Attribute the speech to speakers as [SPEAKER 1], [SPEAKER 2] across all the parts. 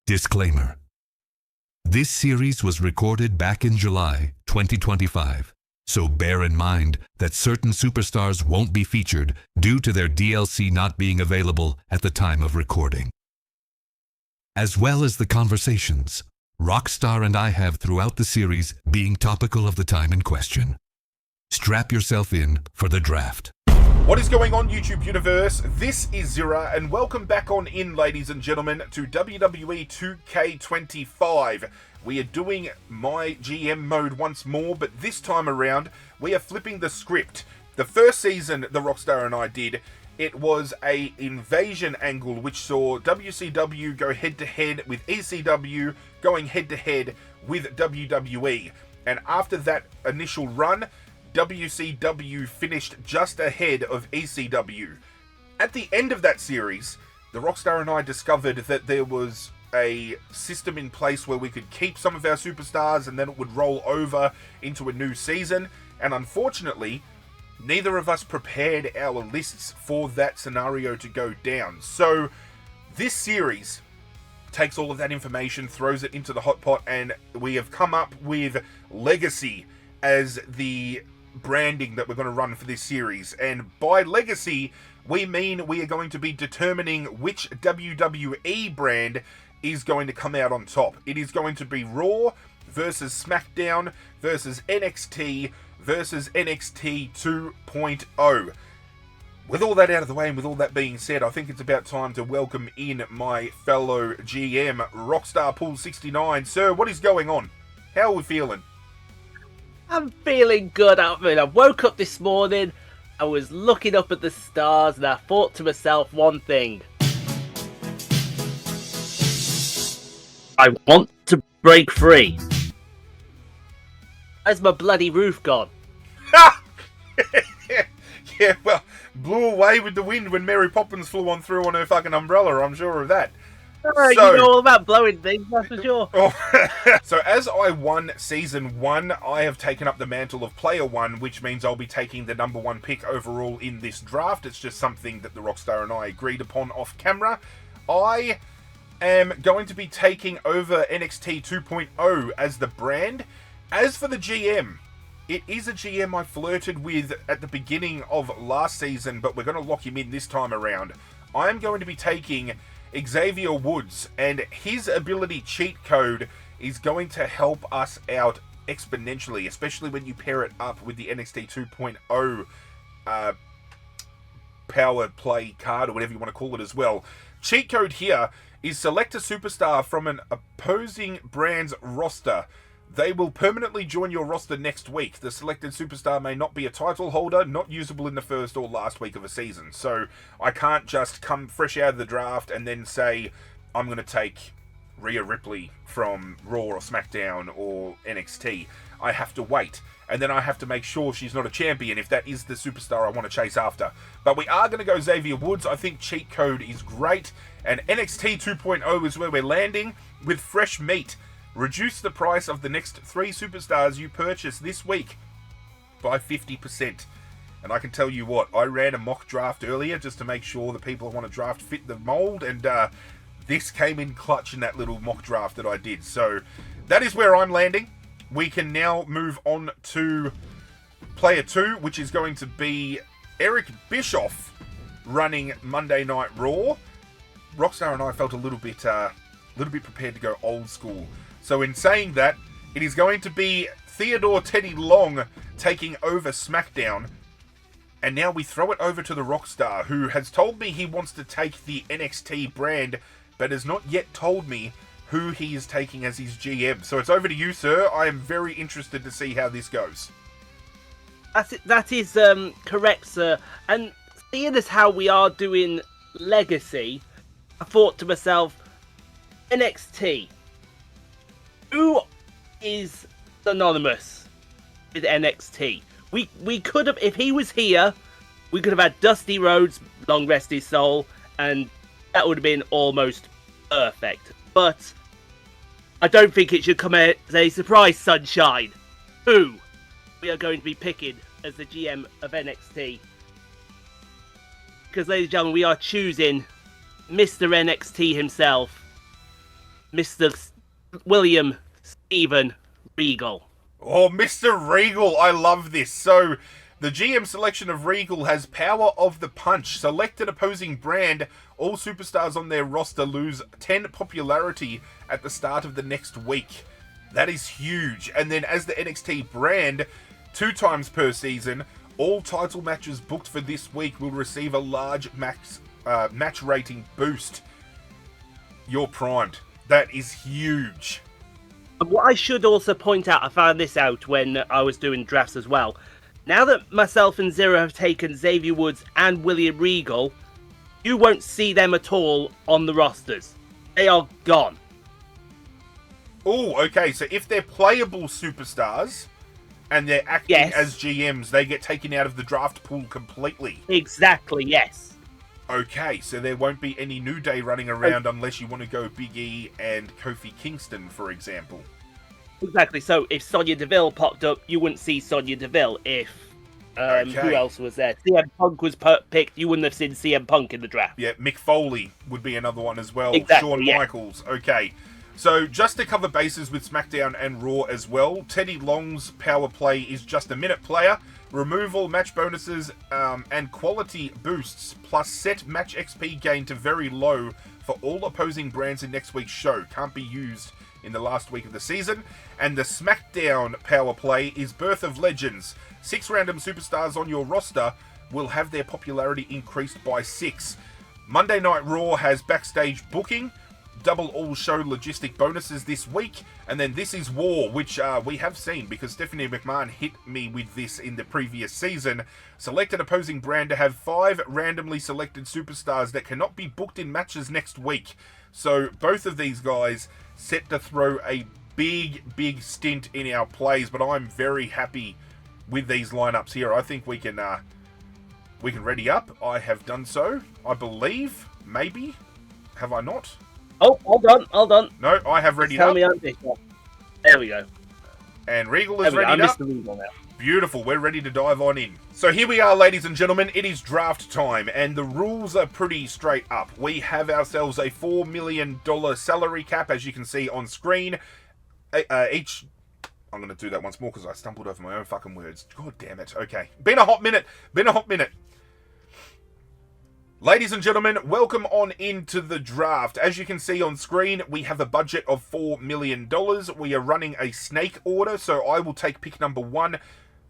[SPEAKER 1] Disclaimer. This series was recorded back in July 2025, so bear in mind that certain superstars won't be featured due to their DLC not being available at the time of recording. As well as the conversations Rockstar and I have throughout the series being topical of the time in question. Strap yourself in for the draft.
[SPEAKER 2] What is going on, YouTube universe? This is Zira, and welcome back on in, ladies and gentlemen, to WWE 2K25. We are doing MyGM mode once more, but this time around, we are flipping the script. The first season the Rockstar and I did, it was a invasion angle, which saw WCW go head-to-head with ECW going head-to-head with WWE. And after that initial run, WCW finished just ahead of ECW. At the end of that series, the Rockstar and I discovered that there was a system in place where we could keep some of our superstars and then it would roll over into a new season. And unfortunately, neither of us prepared our lists for that scenario to go down. So this series takes all of that information, throws it into the hot pot, and we have come up with Legacy as the branding that we're going to run for this series. And by Legacy, we mean we are going to be determining which WWE brand is going to come out on top. It is going to be Raw versus SmackDown versus NXT versus NXT 2.0. With all that out of the way, and with all that being said, I think it's about time to welcome in my fellow GM, Rockstar Pool 69. Sir, what is going on? How are we feeling?
[SPEAKER 3] I'm feeling good. I mean, I woke up this morning, I was looking up at the stars, and I thought to myself one thing. I want to break free. Where's my bloody roof gone?
[SPEAKER 2] Yeah, well, blew away with the wind when Mary Poppins flew on through on her fucking umbrella, I'm sure of that.
[SPEAKER 3] You know all about blowing things, that's for sure.
[SPEAKER 2] So as I won Season 1, I have taken up the mantle of Player 1, which means I'll be taking the number 1 pick overall in this draft. It's just something that the Rockstar and I agreed upon off camera. I am going to be taking over NXT 2.0 as the brand. As for the GM, it is a GM I flirted with at the beginning of last season, but we're going to lock him in this time around. I am going to be taking Xavier Woods, and his ability cheat code is going to help us out exponentially, especially when you pair it up with the NXT 2.0 power play card, or whatever you want to call it as well. Cheat code here is select a superstar from an opposing brand's roster. They will permanently join your roster next week. The selected superstar may not be a title holder, not usable in the first or last week of a season. So I can't just come fresh out of the draft and then say, I'm going to take Rhea Ripley from Raw or SmackDown or NXT. I have to wait. And then I have to make sure she's not a champion if that is the superstar I want to chase after. But we are going to go Xavier Woods. I think cheat code is great. And NXT 2.0 is where we're landing with fresh meat. Reduce the price of the next 3 superstars you purchase this week by 50%. And I can tell you what, I ran a mock draft earlier just to make sure the people I want to draft fit the mold, and this came in clutch in that little mock draft that I did. So that is where I'm landing. We can now move on to Player 2, which is going to be Eric Bischoff running Monday Night Raw. Rockstar and I felt a little bit prepared to go old school. So in saying that, it is going to be Theodore Teddy Long taking over SmackDown. And now we throw it over to the Rockstar, who has told me he wants to take the NXT brand, but has not yet told me who he is taking as his GM. So it's over to you, sir. I am very interested to see how this goes.
[SPEAKER 3] That is correct, sir. And seeing as how we are doing Legacy, I thought to myself, NXT. Who is synonymous with NXT? We could have, if he was here, we could have had Dusty Rhodes, long rest his soul, and that would have been almost perfect. But I don't think it should come as a surprise, Sunshine. Who we are going to be picking as the GM of NXT. Because, ladies and gentlemen, we are choosing Mr. NXT himself, Mr. William Stephen Regal.
[SPEAKER 2] Oh, Mr. Regal, I love this. So, the GM selection of Regal has power of the punch. Select an opposing brand. All superstars on their roster lose 10 popularity at the start of the next week. That is huge. And then as the NXT brand, 2 times per season, all title matches booked for this week will receive a large match rating boost. You're primed. That is huge.
[SPEAKER 3] What I should also point out, I found this out when I was doing drafts as well. Now that myself and Zero have taken Xavier Woods and William Regal, you won't see them at all on the rosters. They are gone.
[SPEAKER 2] Oh, okay. So if they're playable superstars and they're acting as GMs, they get taken out of the draft pool completely.
[SPEAKER 3] Exactly, yes.
[SPEAKER 2] Okay, so there won't be any New Day running around unless you want to go Big E and Kofi Kingston, for example.
[SPEAKER 3] Exactly. So if Sonya Deville popped up, you wouldn't see Sonya Deville. If who else was there? CM Punk was picked. You wouldn't have seen CM Punk in the draft.
[SPEAKER 2] Yeah, Mick Foley would be another one as well.
[SPEAKER 3] Exactly,
[SPEAKER 2] Shawn Michaels. Okay. So just to cover bases with SmackDown and Raw as well, Teddy Long's power play is just a minute player. Removal, match bonuses, and quality boosts, plus set match XP gain to very low for all opposing brands in next week's show. Can't be used in the last week of the season. And the SmackDown power play is Birth of Legends. 6 random superstars on your roster will have their popularity increased by 6. Monday Night Raw has backstage booking, double all show logistic bonuses this week, and then This Is War, which we have seen because Stephanie McMahon hit me with this in the previous season. Select an opposing brand to have 5 randomly selected superstars that cannot be booked in matches next week. So both of these guys set to throw a big stint in our plays, but I'm very happy with these lineups here. I think we can ready up. I have done so, I believe. Maybe. Have I not?
[SPEAKER 3] Oh, hold on.
[SPEAKER 2] No, I have readied
[SPEAKER 3] Tell
[SPEAKER 2] up.
[SPEAKER 3] me on this one. There we go.
[SPEAKER 2] And Regal is
[SPEAKER 3] There we go. I
[SPEAKER 2] readied
[SPEAKER 3] missed
[SPEAKER 2] up.
[SPEAKER 3] the Regal now.
[SPEAKER 2] Beautiful, we're ready to dive on in. So here we are, ladies and gentlemen, it is draft time, and the rules are pretty straight up. We have ourselves a $4 million salary cap, as you can see on screen. Each... I'm going to do that once more because I stumbled over my own fucking words. God damn it. Okay. Been a hot minute. Ladies and gentlemen, welcome on into the draft. As you can see on screen, we have a budget of $4 million. We are running a snake order, so I will take pick number 1.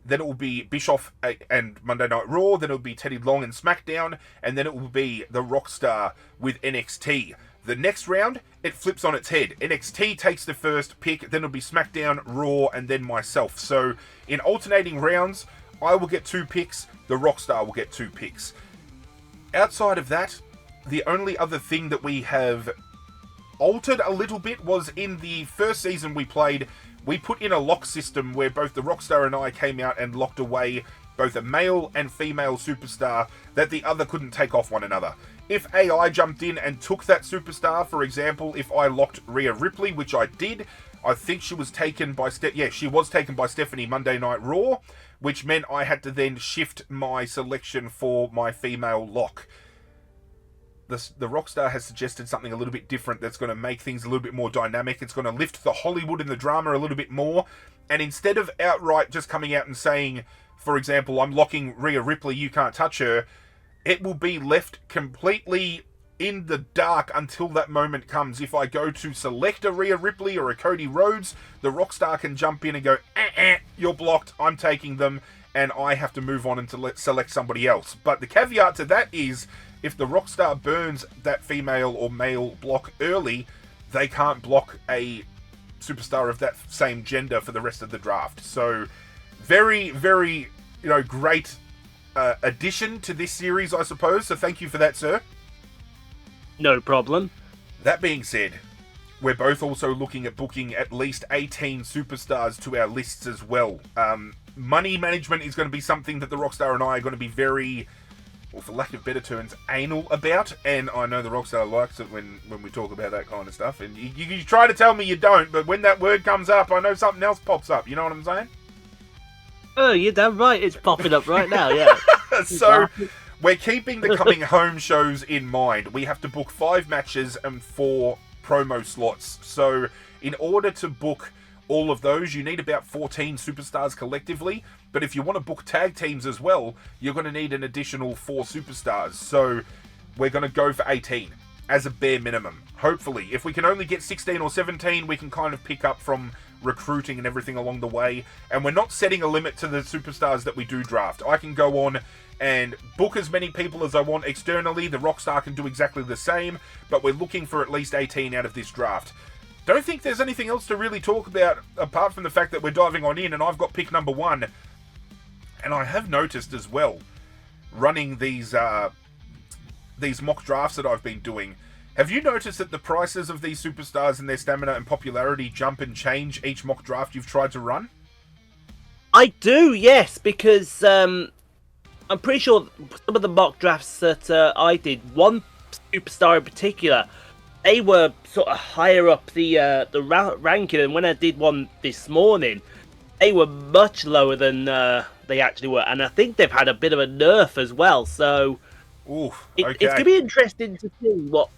[SPEAKER 2] Then it will be Bischoff and Monday Night Raw. Then it will be Teddy Long and SmackDown. And then it will be the Rockstar with NXT. The next round, it flips on its head. NXT takes the first pick. Then it'll be SmackDown, Raw, and then myself. So in alternating rounds, I will get 2 picks. The Rockstar will get 2 picks. Outside of that, the only other thing that we have altered a little bit was in the first season we played, we put in a lock system where both the Rockstar and I came out and locked away both a male and female superstar that the other couldn't take off one another. If AI jumped in and took that superstar, for example, if I locked Rhea Ripley, which I did, I think she was taken by she was taken by Stephanie Monday Night Raw, which meant I had to then shift my selection for my female lock. The Rockstar has suggested something a little bit different that's going to make things a little bit more dynamic. It's going to lift the Hollywood and the drama a little bit more. And instead of outright just coming out and saying, for example, I'm locking Rhea Ripley, you can't touch her, it will be left completely in the dark until that moment comes. If I go to select a Rhea Ripley or a Cody Rhodes, the Rockstar can jump in and go, you're blocked, I'm taking them, and I have to move on and select somebody else. But the caveat to that is, if the Rockstar burns that female or male block early, they can't block a superstar of that same gender for the rest of the draft. So, very, very, great addition to this series, I suppose. So thank you for that, sir.
[SPEAKER 3] No problem.
[SPEAKER 2] That being said, we're both also looking at booking at least 18 superstars to our lists as well. Money management is going to be something that the Rockstar and I are going to be very, well, for lack of better terms, anal about. And I know the Rockstar likes it when we talk about that kind of stuff. And you try to tell me you don't, but when that word comes up, I know something else pops up. You know what I'm saying?
[SPEAKER 3] Oh, you're damn right. It's popping up right now, yeah.
[SPEAKER 2] So, we're keeping the coming home shows in mind. We have to book 5 matches and 4 promo slots. So in order to book all of those, you need about 14 superstars collectively. But if you want to book tag teams as well, you're going to need an additional 4 superstars. So we're going to go for 18 as a bare minimum. Hopefully, if we can only get 16 or 17, we can kind of pick up from recruiting and everything along the way. And we're not setting a limit to the superstars that we do draft. I can go on and book as many people as I want externally. The Rockstar can do exactly the same, but we're looking for at least 18 out of this draft. Don't think there's anything else to really talk about apart from the fact that we're diving on in, and I've got pick number 1. And I have noticed as well, running these mock drafts that I've been doing, have you noticed that the prices of these superstars and their stamina and popularity jump and change each mock draft you've tried to run?
[SPEAKER 3] I do, yes, because I'm pretty sure some of the mock drafts that I did, one superstar in particular, they were sort of higher up the ranking, and when I did one this morning, they were much lower than they actually were, and I think they've had a bit of a nerf as well, so
[SPEAKER 2] Oof,
[SPEAKER 3] it's
[SPEAKER 2] okay.
[SPEAKER 3] going to be interesting to see what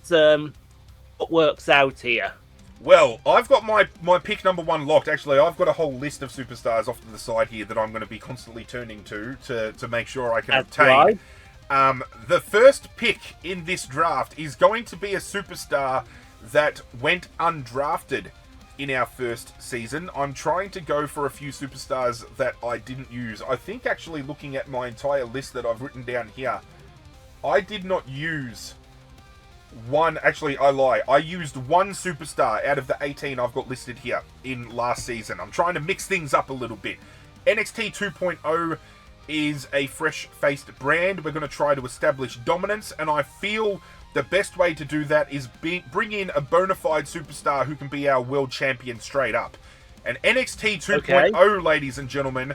[SPEAKER 3] works out here.
[SPEAKER 2] Well, I've got my pick number 1 locked. Actually, I've got a whole list of superstars off to the side here that I'm going to be constantly turning to make sure I can obtain.
[SPEAKER 3] Right.
[SPEAKER 2] The first pick in this draft is going to be a superstar that went undrafted in our first season. I'm trying to go for a few superstars that I didn't use. I think actually looking at my entire list that I've written down here, I did not use one. Actually, I lie. I used one superstar out of the 18 I've got listed here in last season. I'm trying to mix things up a little bit. NXT 2.0 is a fresh-faced brand. We're going to try to establish dominance, and I feel the best way to do that is bring in a bona fide superstar who can be our world champion straight up. And NXT 2.0, ladies and gentlemen,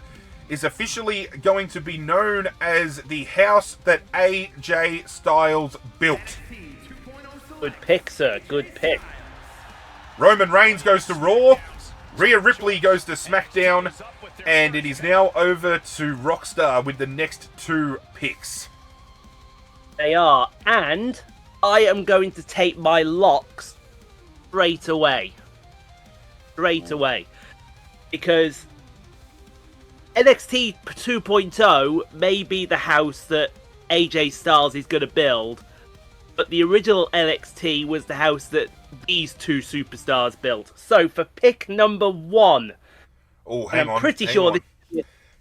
[SPEAKER 2] is officially going to be known as the house that AJ Styles built.
[SPEAKER 3] Good pick, sir. Good pick.
[SPEAKER 2] Roman Reigns goes to Raw. Rhea Ripley goes to SmackDown. And it is now over to Rockstar with the next 2 picks.
[SPEAKER 3] They are. And I am going to take my locks straight away. Straight away. Because NXT 2.0 may be the house that AJ Styles is going to build, but the original NXT was the house that these 2 superstars built. So for pick number 1,
[SPEAKER 2] oh, hang on.
[SPEAKER 3] I'm pretty sure this.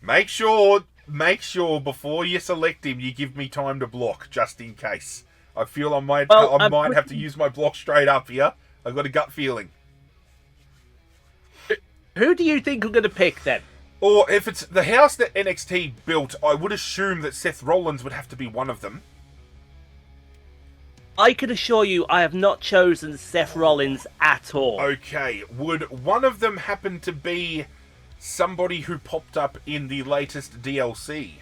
[SPEAKER 2] Make sure before you select him, you give me time to block, just in case. I feel I might have to use my block straight up here. I've got a gut feeling.
[SPEAKER 3] Who do you think we're going to pick then?
[SPEAKER 2] Or if it's the house that NXT built, I would assume that Seth Rollins would have to be one of them.
[SPEAKER 3] I can assure you I have not chosen Seth Rollins at all.
[SPEAKER 2] Okay, would one of them happen to be somebody who popped up in the latest DLC?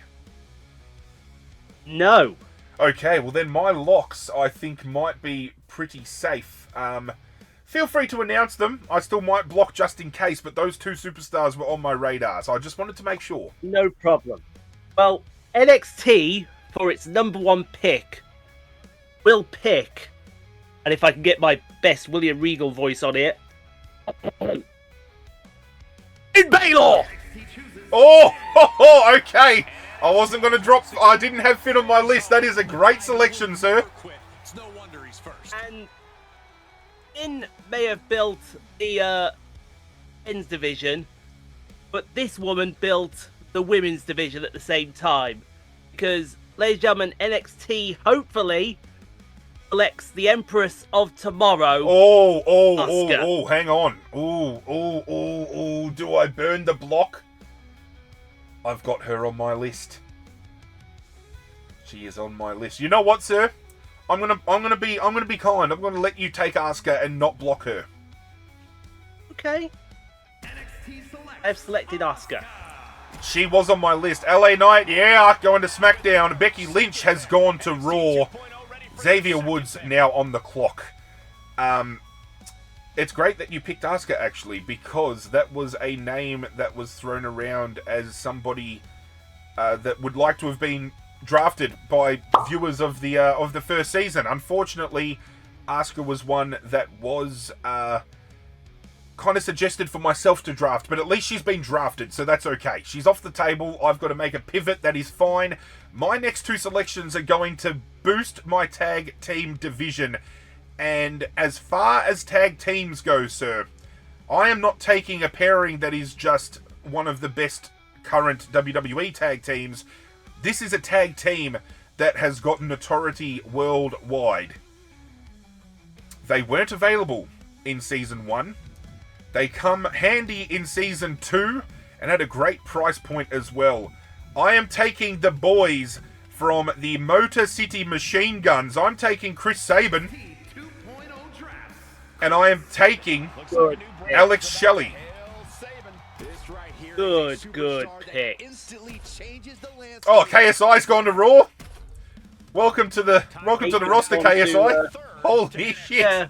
[SPEAKER 3] No.
[SPEAKER 2] Okay, well then my locks, I think, might be pretty safe. Feel free to announce them. I still might block just in case, but those 2 superstars were on my radar, so I just wanted to make sure.
[SPEAKER 3] No problem. Well, NXT, for its number 1 pick, will pick, and if I can get my best William Regal voice on it, in Baylor!
[SPEAKER 2] Oh, okay. I wasn't going to drop. I didn't have Finn on my list. That is a great selection, sir.
[SPEAKER 3] And Finn may have built the men's division, but this woman built the women's division at the same time. Because, ladies and gentlemen, NXT hopefully selects the Empress of Tomorrow.
[SPEAKER 2] Oh, hang on. Do I burn the block? I've got her on my list. She is on my list. You know what, sir? I'm gonna be kind. I'm gonna let you take Asuka and not block her.
[SPEAKER 3] Okay. I've selected Asuka.
[SPEAKER 2] She was on my list. LA Knight, yeah, going to SmackDown. Becky Lynch has gone to Raw. Xavier Woods now on the clock. It's great that you picked Asuka, actually, because that was a name that was thrown around as somebody that would like to have been drafted by viewers of the first season. Unfortunately, Asuka was one that was kind of suggested for myself to draft, but at least she's been drafted, so that's okay. She's off the table. I've got to make a pivot. That is fine. My next two selections are going to boost my tag team division. And as far as tag teams go, sir, I am not taking a pairing that is just one of the best current WWE tag teams. This is a tag team that has got notoriety worldwide. They weren't available in Season 1. They come handy in Season 2 and at a great price point as well. I am taking the boys from the Motor City Machine Guns. I'm taking Chris Sabin. And I am taking Alex Shelley.
[SPEAKER 3] Good pick.
[SPEAKER 2] Oh, KSI's gone to Raw. Welcome to the roster, KSI. Holy shit!
[SPEAKER 3] Yeah.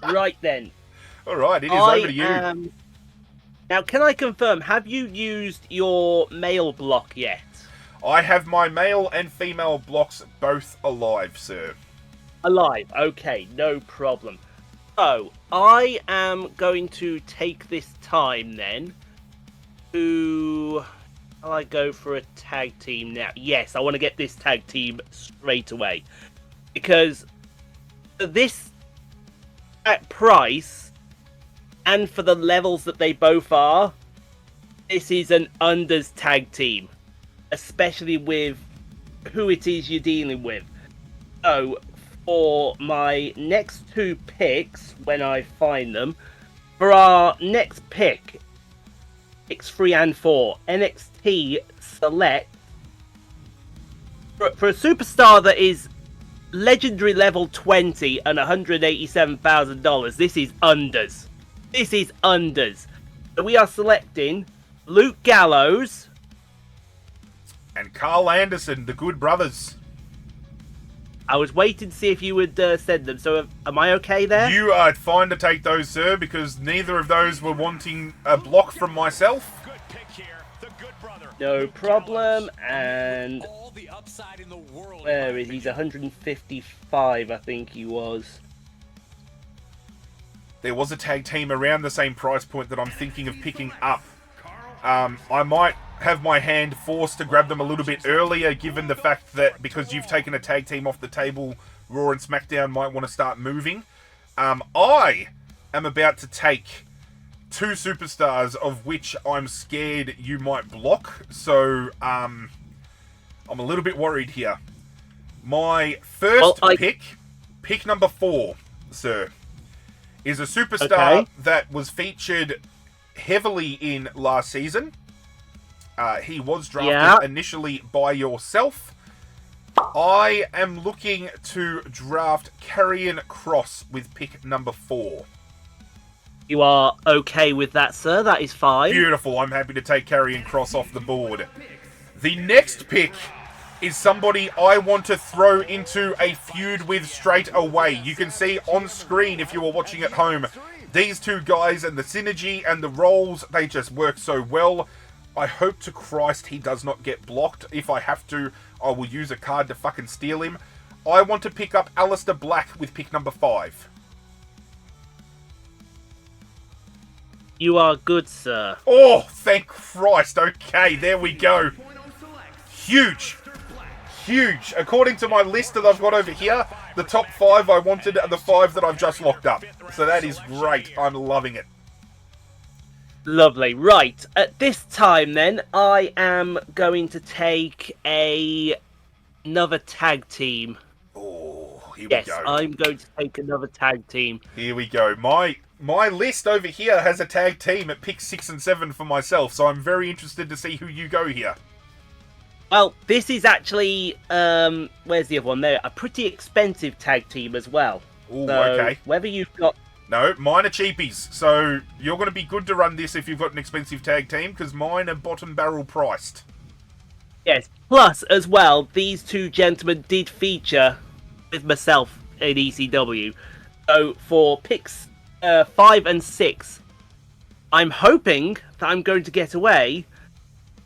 [SPEAKER 3] Right then.
[SPEAKER 2] All right, it is over to you.
[SPEAKER 3] Now, can I confirm? Have you used your male block yet?
[SPEAKER 2] I have my male and female blocks both alive, sir.
[SPEAKER 3] Alive. Okay, no problem. So, I am going to take this time then to... Shall I go for a tag team now? Yes, I want to get this tag team straight away. Because for this at price, and for the levels that they both are, this is an unders tag team. Especially with who it is you're dealing with. So, for my next two picks, when I find them, for our next pick, picks 3 and 4, NXT Select, for a superstar that is legendary level 20 and $187,000, this is unders. This is unders. So we are selecting Luke Gallows
[SPEAKER 2] and Carl Anderson, the Good Brothers.
[SPEAKER 3] I was waiting to see if you would send them, so am I okay there?
[SPEAKER 2] You are fine to take those, sir, because neither of those were wanting a block from myself.
[SPEAKER 3] No problem, and where is he? He's 155, I think he was.
[SPEAKER 2] There was a tag team around the same price point that I'm thinking of picking up. I might have my hand forced to grab them a little bit earlier, given the fact that because you've taken a tag team off the table, Raw and SmackDown might want to start moving. I am about to take two superstars of which I'm scared you might block, so I'm a little bit worried here. My first pick number 4, sir, is a superstar that was featured heavily in last season. He was drafted initially by yourself. I am looking to draft Karrion Kross with pick number 4.
[SPEAKER 3] You are okay with that, sir? That is fine.
[SPEAKER 2] Beautiful. I'm happy to take Karrion Kross off the board. The next pick is somebody I want to throw into a feud with straight away. You can see on screen, if you are watching at home, these two guys and the synergy and the roles, they just work so well. I hope to Christ he does not get blocked. If I have to, I will use a card to fucking steal him. I want to pick up Aleister Black with pick number 5.
[SPEAKER 3] You are good, sir.
[SPEAKER 2] Oh, thank Christ. Okay, there we go. Huge. Huge. According to my list that I've got over here, the top 5 I wanted are the 5 that I've just locked up. So that is great. I'm loving it.
[SPEAKER 3] Lovely. Right. At this time, then, I am going to take another tag team.
[SPEAKER 2] Oh, here we
[SPEAKER 3] yes,
[SPEAKER 2] go.
[SPEAKER 3] I'm going to take another tag team.
[SPEAKER 2] Here we go. My list over here has a tag team at pick 6 and 7 for myself, so I'm very interested to see who you go here.
[SPEAKER 3] Well, this is actually, where's the other one there? A pretty expensive tag team as well.
[SPEAKER 2] Ooh,
[SPEAKER 3] so
[SPEAKER 2] okay.
[SPEAKER 3] Whether you've got...
[SPEAKER 2] No, mine are cheapies, so you're going to be good to run this if you've got an expensive tag team, because mine are bottom barrel priced.
[SPEAKER 3] Yes, plus, as well, these two gentlemen did feature with myself in ECW. So, for picks 5 and 6, I'm hoping that I'm going to get away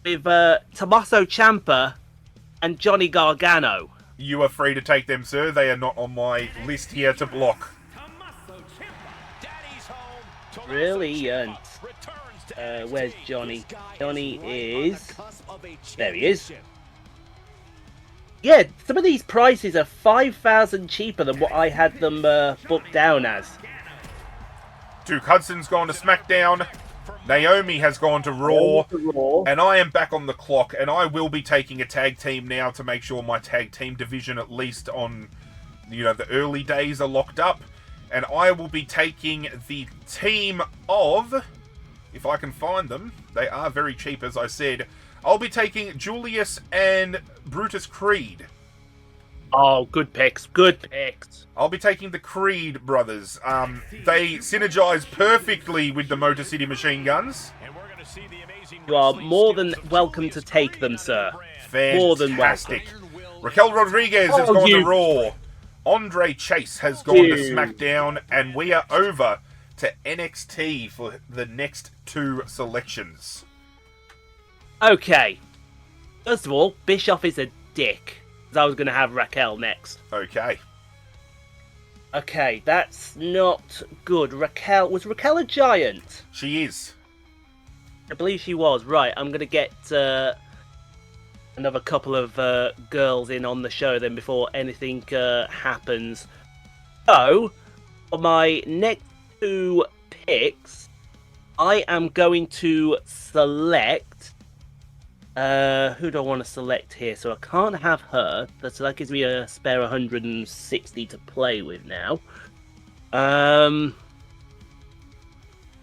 [SPEAKER 3] with Tommaso Ciampa and Johnny Gargano.
[SPEAKER 2] You are free to take them, sir. They are not on my list here to block.
[SPEAKER 3] Brilliant. Where's Johnny? Johnny is... There he is. Yeah, some of these prices are 5,000 cheaper than what I had them booked down as.
[SPEAKER 2] Duke Hudson's gone to SmackDown. Naomi has gone to Raw. And I am back on the clock. And I will be taking a tag team now to make sure my tag team division, at least on, the early days, are locked up. And I will be taking the team of... If I can find them. They are very cheap, as I said. I'll be taking Julius and Brutus Creed.
[SPEAKER 3] Oh, good picks. Good picks.
[SPEAKER 2] I'll be taking the Creed brothers. They synergize perfectly with the Motor City Machine Guns.
[SPEAKER 3] You are more than welcome to take them, sir.
[SPEAKER 2] Fantastic.
[SPEAKER 3] More than welcome.
[SPEAKER 2] Raquel Rodriguez has gone to Raw. Andre Chase has gone to SmackDown. And we are over to NXT for the next 2 selections.
[SPEAKER 3] Okay. First of all, Bischoff is a dick. I was going to have Raquel next.
[SPEAKER 2] Okay.
[SPEAKER 3] Okay, that's not good. Was Raquel a giant?
[SPEAKER 2] She is.
[SPEAKER 3] I believe she was. Right, I'm going to get another couple of girls in on the show then before anything happens. So, for my next 2 picks, I am going to select... who do I want to select here? So I can't have her. So that gives me a spare 160 to play with now.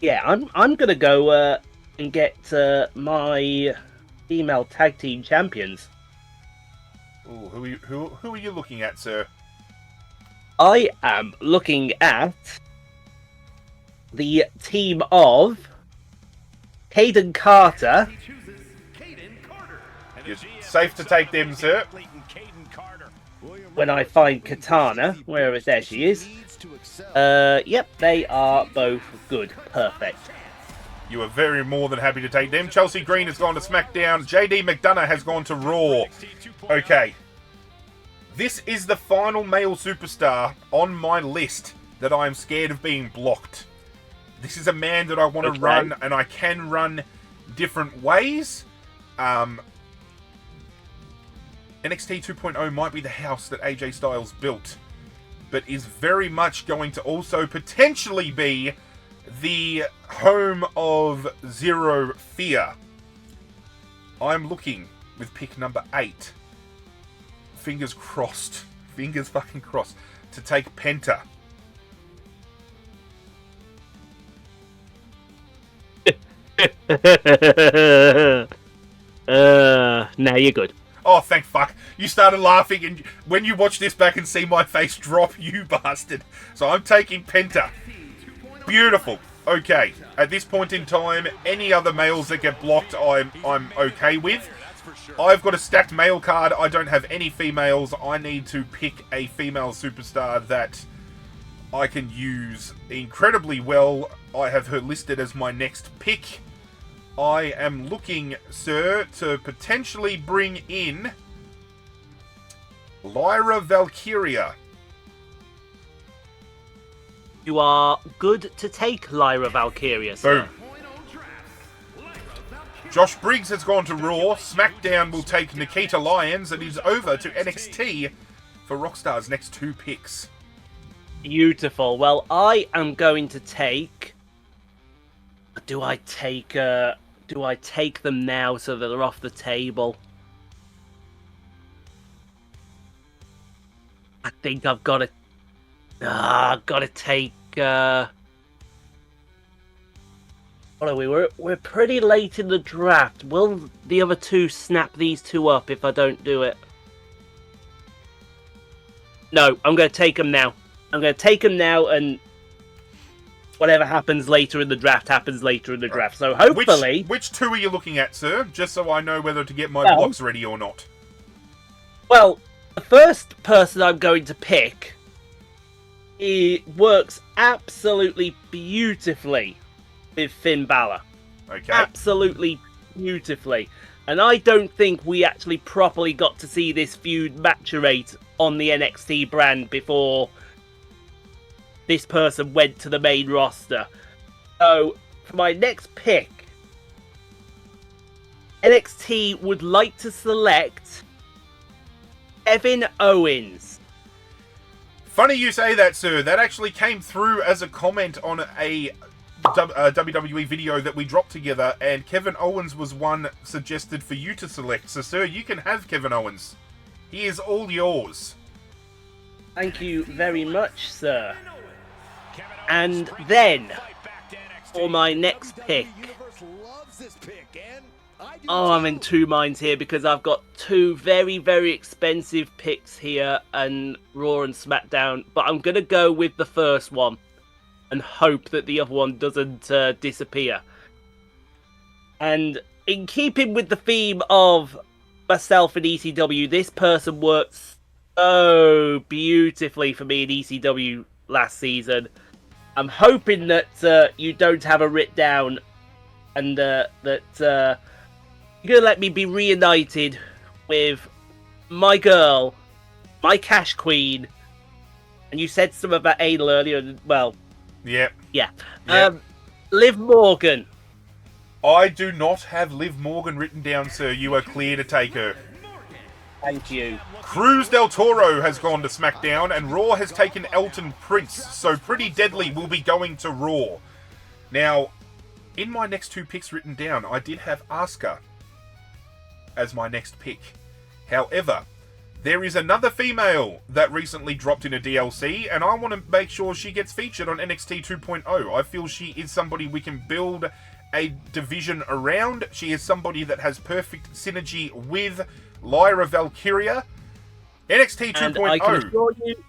[SPEAKER 3] Yeah, I'm gonna go and get my female tag team champions.
[SPEAKER 2] Ooh, who are you looking at, sir?
[SPEAKER 3] I am looking at the team of Caden Carter.
[SPEAKER 2] You're safe to take them, sir.
[SPEAKER 3] When I find Katana, where is there she is. Yep, they are both good. Perfect.
[SPEAKER 2] You are very more than happy to take them. Chelsea Green has gone to SmackDown. JD McDonough has gone to Raw. Okay. This is the final male superstar on my list that I am scared of being blocked. This is a man that I want to run, and I can run different ways. NXT 2.0 might be the house that AJ Styles built, but is very much going to also potentially be the home of Zero Fear. I'm looking with pick number 8. Fingers crossed. Fingers fucking crossed. To take Penta.
[SPEAKER 3] Now you're good.
[SPEAKER 2] Oh, thank fuck. You started laughing, and when you watch this back and see my face drop, you bastard. So I'm taking Penta. Beautiful. Okay. At this point in time, any other males that get blocked, I'm okay with. I've got a stacked male card. I don't have any females. I need to pick a female superstar that I can use incredibly well. I have her listed as my next pick. I am looking, sir, to potentially bring in Lyra Valkyria.
[SPEAKER 3] You are good to take Lyra Valkyria, sir.
[SPEAKER 2] Boom. Josh Briggs has gone to Raw. SmackDown will take Nikita Lyons, and he's over to NXT for Rockstar's next 2 picks.
[SPEAKER 3] Beautiful. Well, I am going to take... Do I take them now so that they're off the table? I think I've got to... I've got to take... What are we? We're pretty late in the draft. Will the other 2 snap these 2 up if I don't do it? No, I'm going to take them now. I'm going to take them now, and whatever happens later in the draft happens later in the draft. So hopefully...
[SPEAKER 2] Which 2 are you looking at, sir? Just so I know whether to get my blocks ready or not.
[SPEAKER 3] Well, the first person I'm going to pick... It works absolutely beautifully with Finn Balor.
[SPEAKER 2] Okay.
[SPEAKER 3] Absolutely beautifully. And I don't think we actually properly got to see this feud maturate on the NXT brand before this person went to the main roster. So, for my next pick, NXT would like to select Kevin Owens.
[SPEAKER 2] Funny you say that, sir. That actually came through as a comment on a WWE video that we dropped together, and Kevin Owens was one suggested for you to select. So, sir, you can have Kevin Owens. He is all yours.
[SPEAKER 3] Thank you very much, sir. And then, for my next pick... Oh, I'm in two minds here because I've got two very, very expensive picks here and Raw and SmackDown. But I'm going to go with the first one and hope that the other one doesn't disappear. And in keeping with the theme of myself in ECW, this person worked so beautifully for me in ECW last season. I'm hoping that you don't have a writ down and that you're going to let me be reunited with my girl, my cash queen, and you said something about anal earlier, well...
[SPEAKER 2] Yep.
[SPEAKER 3] Yeah.
[SPEAKER 2] Yep.
[SPEAKER 3] Liv Morgan.
[SPEAKER 2] I do not have Liv Morgan written down, sir. You are clear to take her.
[SPEAKER 3] Thank you.
[SPEAKER 2] Cruz del Toro has gone to SmackDown, and Raw has taken Elton Prince, so Pretty Deadly will be going to Raw. Now, in my next two picks written down, I did have Asuka as my next pick. However, there is another female that recently dropped in a DLC, and I want to make sure she gets featured on NXT 2.0. I feel she is somebody we can build a division around. She is somebody that has perfect synergy with Lyra Valkyria. NXT 2.0.
[SPEAKER 3] And I can assure you,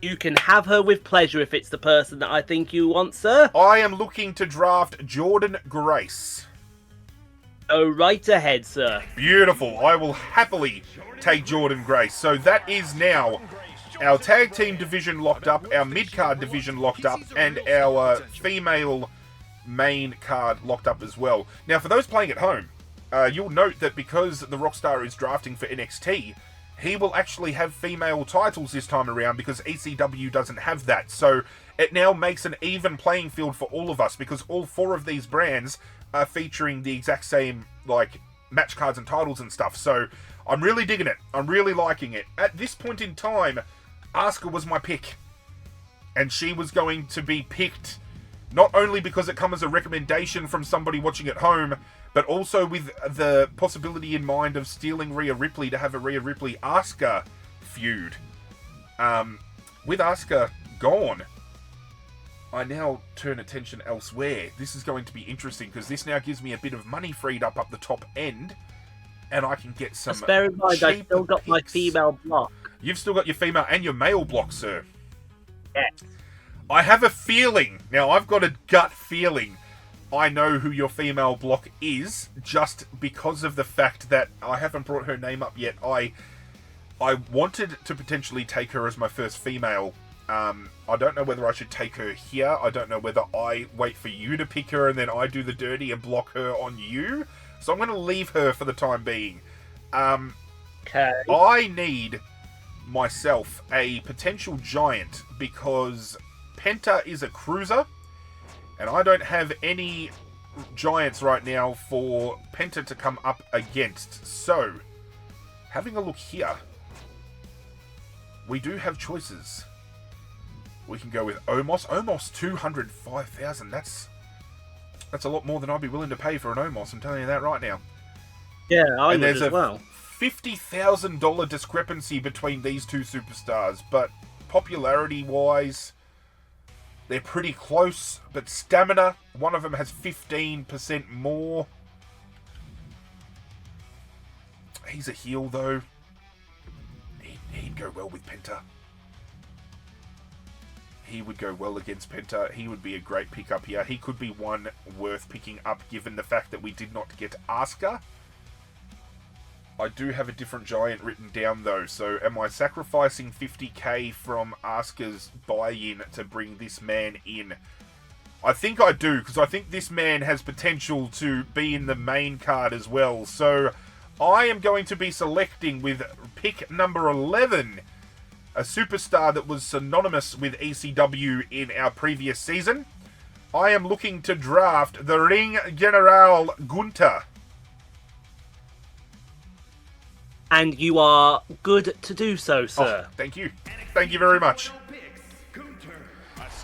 [SPEAKER 3] you can have her with pleasure if it's the person that I think you want, sir.
[SPEAKER 2] I am looking to draft Jordan Grace.
[SPEAKER 3] Go right ahead, sir.
[SPEAKER 2] Beautiful. I will happily take Jordan Grace. So that is now our tag team division locked up, our mid-card division locked up, and our female main card locked up as well. Now, for those playing at home, you'll note that because the Rockstar is drafting for NXT, he will actually have female titles this time around because ECW doesn't have that. So it now makes an even playing field for all of us because all four of these brands are featuring the exact same, like, match cards and titles and stuff. So I'm really digging it. I'm really liking it. At this point in time, Asuka was my pick. And she was going to be picked not only because it comes as a recommendation from somebody watching at home, but also with the possibility in mind of stealing Rhea Ripley to have a Rhea Ripley-Asuka feud. With Asuka gone, I now turn attention elsewhere. This is going to be interesting because this now gives me a bit of money freed up the top end, and I can get some.
[SPEAKER 3] Just bear in mind, I still got my female block.
[SPEAKER 2] You've still got your female and your male block, sir.
[SPEAKER 3] Yes.
[SPEAKER 2] I have a feeling. Now, I've got a gut feeling. I know who your female block is, just because of the fact that I haven't brought her name up yet. I wanted to potentially take her as my first female. I don't know whether I should take her here. I don't know whether I wait for you to pick her and then I do the dirty and block her on you. So I'm going to leave her for the time being.
[SPEAKER 3] Okay.
[SPEAKER 2] I need myself a potential giant because Penta is a cruiser and I don't have any giants right now for Penta to come up against. So, having a look here, we do have choices. We can go with Omos. Omos 205,000. That's a lot more than I'd be willing to pay for an Omos. I'm telling you that right now.
[SPEAKER 3] Yeah, I
[SPEAKER 2] and
[SPEAKER 3] would
[SPEAKER 2] there's
[SPEAKER 3] as well.
[SPEAKER 2] $50,000 discrepancy between these two superstars, but popularity-wise, they're pretty close. But stamina, one of them has 15% more. He's a heel, though. He'd go well with Penta. He would go well against Penta. He would be a great pickup here. He could be one worth picking up given the fact that we did not get Asuka. I do have a different giant written down though, so am I sacrificing 50k from Asuka's buy-in to bring this man in? I think I do, because I think this man has potential to be in the main card as well. So I am going to be selecting with pick number 11, a superstar that was synonymous with ECW in our previous season. I am looking to draft the Ring General Gunther.
[SPEAKER 3] And you are good to do so, sir.
[SPEAKER 2] Oh, thank you. Thank you very much.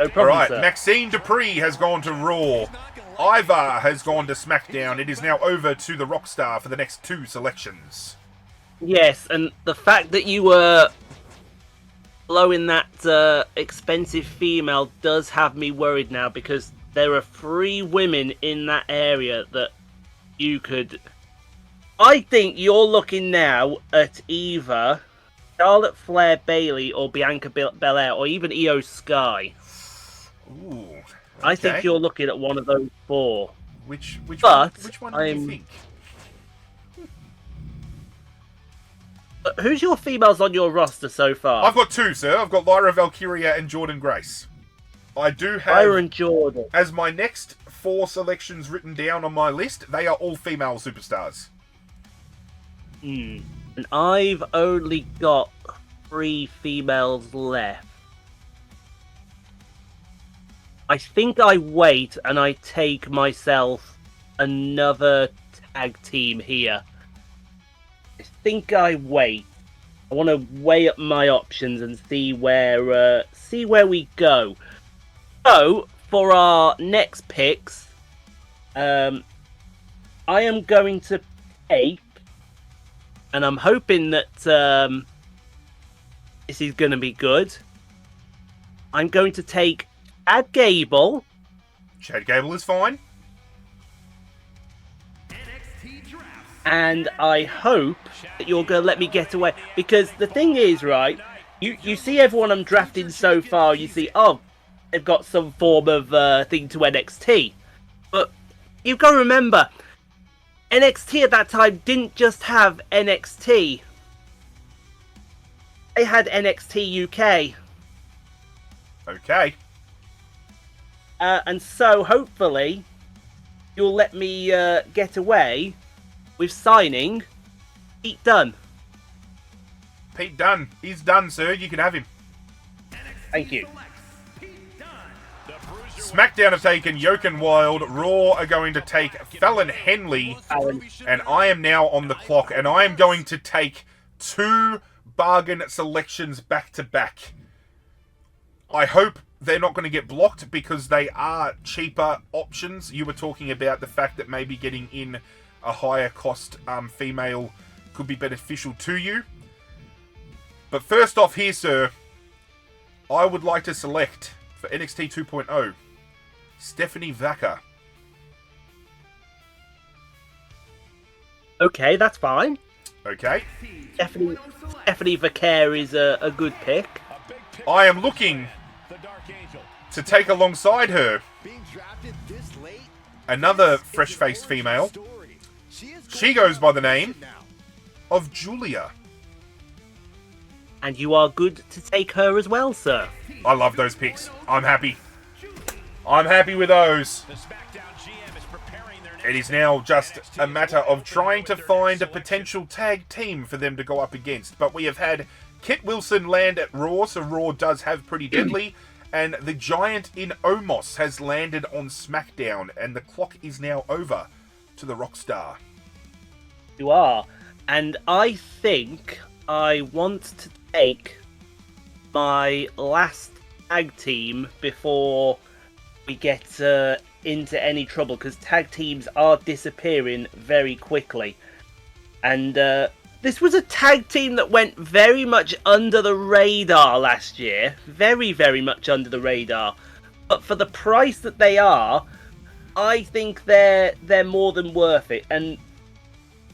[SPEAKER 3] No problem,
[SPEAKER 2] Alright,
[SPEAKER 3] sir.
[SPEAKER 2] Maxine Dupree has gone to Raw. Ivar has gone to SmackDown. It is now over to the Rockstar for the next 2 selections.
[SPEAKER 3] Yes, and the fact that you were blowing that expensive female does have me worried now, because there are 3 women in that area that you could... I think you're looking now at either Charlotte Flair Bailey or Bianca Belair or even Io Sky.
[SPEAKER 2] Ooh, okay.
[SPEAKER 3] I think you're looking at one of those 4.
[SPEAKER 2] Which
[SPEAKER 3] But
[SPEAKER 2] one do you think?
[SPEAKER 3] Who's your females on your roster so far?
[SPEAKER 2] I've got 2, sir. I've got Lyra Valkyria and Jordan Grace. I do have
[SPEAKER 3] Lyra and Jordan.
[SPEAKER 2] as my next 4 selections written down on my list. They are all female superstars.
[SPEAKER 3] And I've only got 3 females left. I think I wait and I take myself another tag team here. I think I wait. I want to weigh up my options and see where we go. So for our next picks, I am going to take, and I'm hoping that this is going to be good. I'm going to take Chad Gable.
[SPEAKER 2] Chad Gable is fine.
[SPEAKER 3] And I hope that you're going to let me get away. Because the thing is, right, you see everyone I'm drafting so far, you see, oh, they've got some form of thing to NXT. But you've got to remember, NXT at that time didn't just have NXT. They had NXT UK.
[SPEAKER 2] Okay.
[SPEAKER 3] And so, hopefully, you'll let me get away with signing Pete Dunne.
[SPEAKER 2] Pete Dunne. He's done, sir. You can have him.
[SPEAKER 3] Thank you.
[SPEAKER 2] SmackDown have taken Jochen Wild. Raw are going to take Fallon Henley. And I am now on the clock. And I am going to take 2 bargain selections back to back. I hope they're not going to get blocked because they are cheaper options. You were talking about the fact that maybe getting in a higher cost female could be beneficial to you. But first off here, sir, I would like to select for NXT 2.0, Stephanie Vaca.
[SPEAKER 3] Okay, that's fine.
[SPEAKER 2] Okay.
[SPEAKER 3] Stephanie Vaquer is a good pick.
[SPEAKER 2] I am looking to take alongside her another fresh-faced female. She goes by the name of Julia.
[SPEAKER 3] And you are good to take her as well, sir.
[SPEAKER 2] I love those picks. I'm happy. I'm happy with those. It is now just a matter of trying to find a potential tag team for them to go up against. But we have had Kit Wilson land at Raw, so Raw does have Pretty Deadly. And the Giant in Omos has landed on SmackDown. And the clock is now over to the Rockstar.
[SPEAKER 3] You are. And I think I want to take my last tag team before we get into any trouble, because tag teams are disappearing very quickly. And this was a tag team that went very much under the radar last year. Very, very much under the radar. But for the price that they are, I think they're more than worth it. And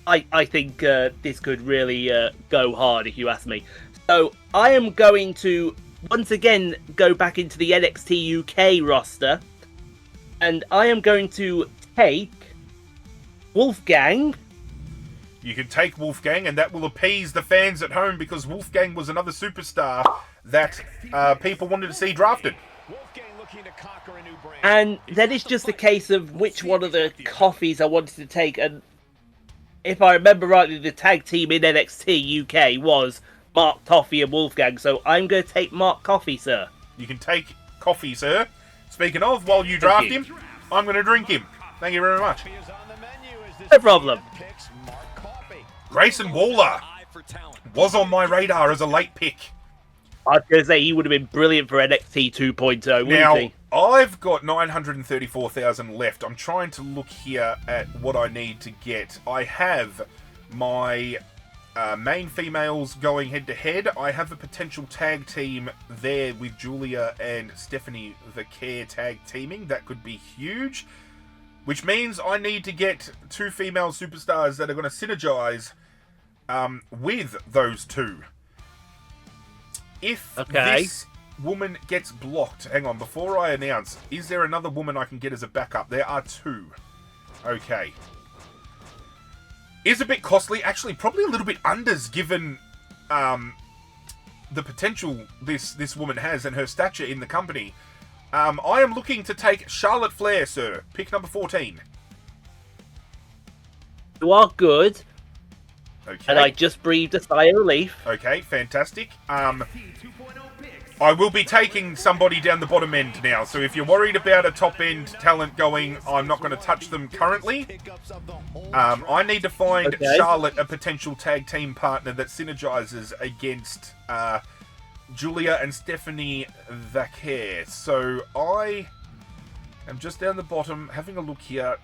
[SPEAKER 3] I think this could really go hard, if you ask me. So I am going to once again go back into the NXT UK roster. And I am going to take Wolfgang.
[SPEAKER 2] You can take Wolfgang, and that will appease the fans at home, because Wolfgang was another superstar that people wanted to see drafted.
[SPEAKER 3] And then it's just a case of which one of the coffees I wanted to take. And if I remember rightly, the tag team in NXT UK was Mark Coffey and Wolfgang. So I'm going to take Mark Coffey, sir.
[SPEAKER 2] You can take Coffey, sir. Speaking of, while you draft him, I'm going to drink him. Thank you very much.
[SPEAKER 3] No problem.
[SPEAKER 2] Grayson Waller was on my radar as a late pick.
[SPEAKER 3] I was going to say he would have been brilliant for NXT 2.0, wouldn't he?
[SPEAKER 2] I've got 934,000 left. I'm trying to look here at what I need to get. I have my main females going head-to-head. I have a potential tag team there with Julia and Stephanie Vaquer tag teaming. That could be huge. Which means I need to get 2 female superstars that are going to synergize with those 2. If this woman gets blocked... Hang on, before I announce, is there another woman I can get as a backup? There are 2. Okay. Is a bit costly. Actually, probably a little bit unders given the potential this woman has and her stature in the company. I am looking to take Charlotte Flair, sir. Pick number 14.
[SPEAKER 3] You are good.
[SPEAKER 2] Okay.
[SPEAKER 3] And I just breathed a sigh of relief.
[SPEAKER 2] Okay, fantastic. I will be taking somebody down the bottom end now, so if you're worried about a top-end talent going, I'm not going to touch them currently. I need to find Charlotte a potential tag team partner that synergizes against Julia and Stephanie Vaquer. So I am just down the bottom, having a look here.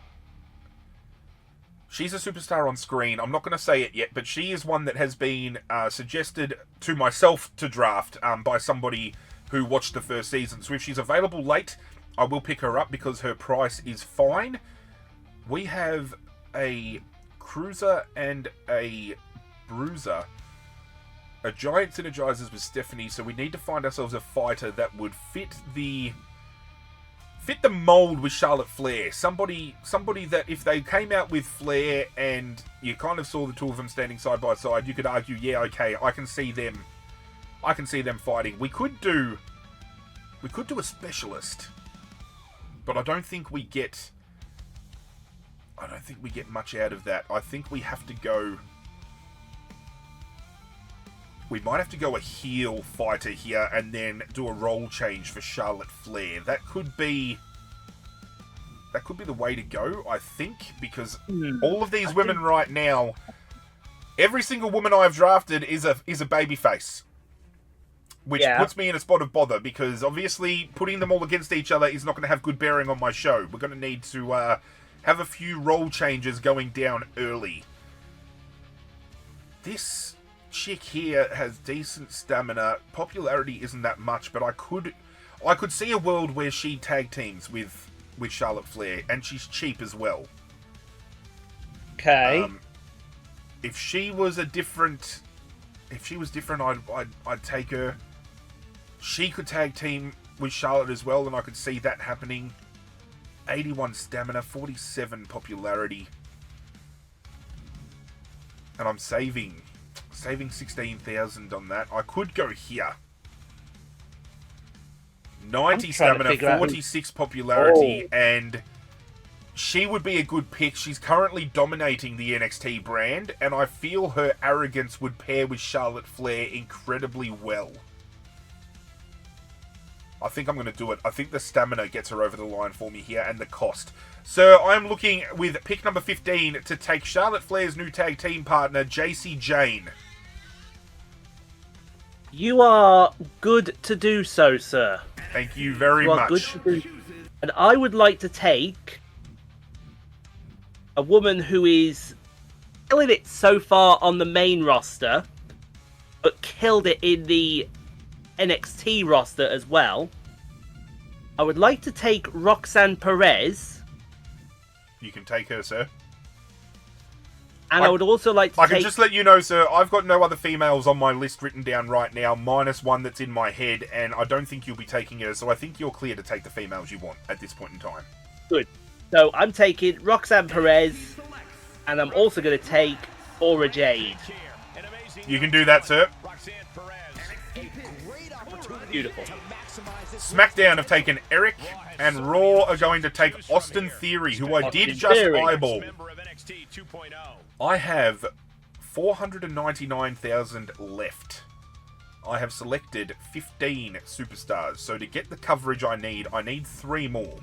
[SPEAKER 2] She's a superstar on screen. I'm not going to say it yet, but she is one that has been suggested to myself to draft by somebody who watched the first season. So if she's available late, I will pick her up because her price is fine. We have a cruiser and a bruiser. A giant synergizes with Stephanie, so we need to find ourselves a fighter that would fit the mold with Charlotte Flair. Somebody that if they came out with Flair and you kind of saw the 2 of them standing side by side, you could argue, yeah, okay, I can see them fighting. We could do a specialist, but I don't think we get much out of that. I think we have to go. We might have to go a heel fighter here and then do a role change for Charlotte Flair. That could be the way to go, I think, because all of these women right now, every single woman I've drafted is a babyface. Which puts me in a spot of bother, because obviously putting them all against each other is not going to have good bearing on my show. We're going to need to have a few role changes going down early. This chick here has decent stamina. Popularity isn't that much, but I could see a world where she tag teams with Charlotte Flair, and she's cheap as well.
[SPEAKER 3] Okay.
[SPEAKER 2] If she was different, I'd take her. She could tag team with Charlotte as well, and I could see that happening. 81 stamina, 47 popularity, and I'm saving 16,000 on that. I could go here. 90 stamina, 46 popularity, and she would be a good pick. She's currently dominating the NXT brand, and I feel her arrogance would pair with Charlotte Flair incredibly well. I think I'm going to do it. I think the stamina gets her over the line for me here, and the cost. So I'm looking with pick number 15 to take Charlotte Flair's new tag team partner, JC Jane.
[SPEAKER 3] You are good to do so, sir.
[SPEAKER 2] Thank you very much.
[SPEAKER 3] Good to do. And I would like to take a woman who is killing it so far on the main roster, but killed it in the NXT roster as well. I would like to take Roxanne Perez.
[SPEAKER 2] You can take her, sir.
[SPEAKER 3] And I would also like to
[SPEAKER 2] I can just let you know, sir, I've got no other females on my list written down right now, minus one that's in my head, and I don't think you'll be taking her, so I think you're clear to take the females you want at this point in time. Good.
[SPEAKER 3] So I'm taking Roxanne Perez, and I'm also going to take Aura Jade.
[SPEAKER 2] You can do that, sir.
[SPEAKER 3] Beautiful.
[SPEAKER 2] SmackDown have taken Eric, and Raw are going to take Austin Theory, who I did just eyeball. I have 499,000 left. I have selected 15 superstars, so to get the coverage I need 3 more.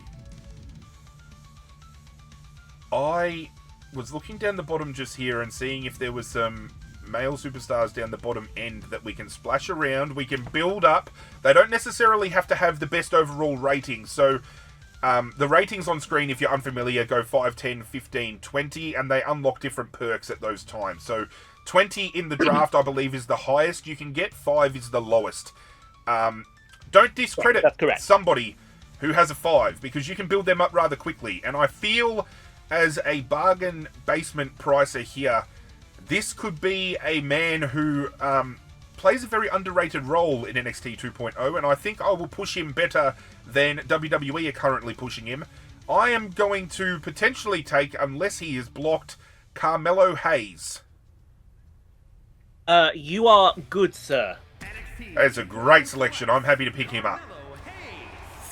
[SPEAKER 2] I was looking down the bottom just here and seeing if there was some male superstars down the bottom end that we can splash around. We can build up. They don't necessarily have to have the best overall rating. So the ratings on screen, if you're unfamiliar, go 5, 10, 15, 20, and they unlock different perks at those times. So 20 in the draft, I believe, is the highest you can get. 5 is the lowest. Don't discredit somebody who has a 5, because you can build them up rather quickly. And I feel, as a bargain basement pricer here, this could be a man who plays a very underrated role in NXT 2.0, and I think I will push him better than WWE are currently pushing him. I am going to potentially take, unless he is blocked, Carmelo Hayes.
[SPEAKER 3] You are good, sir.
[SPEAKER 2] That's a great selection. I'm happy to pick him up.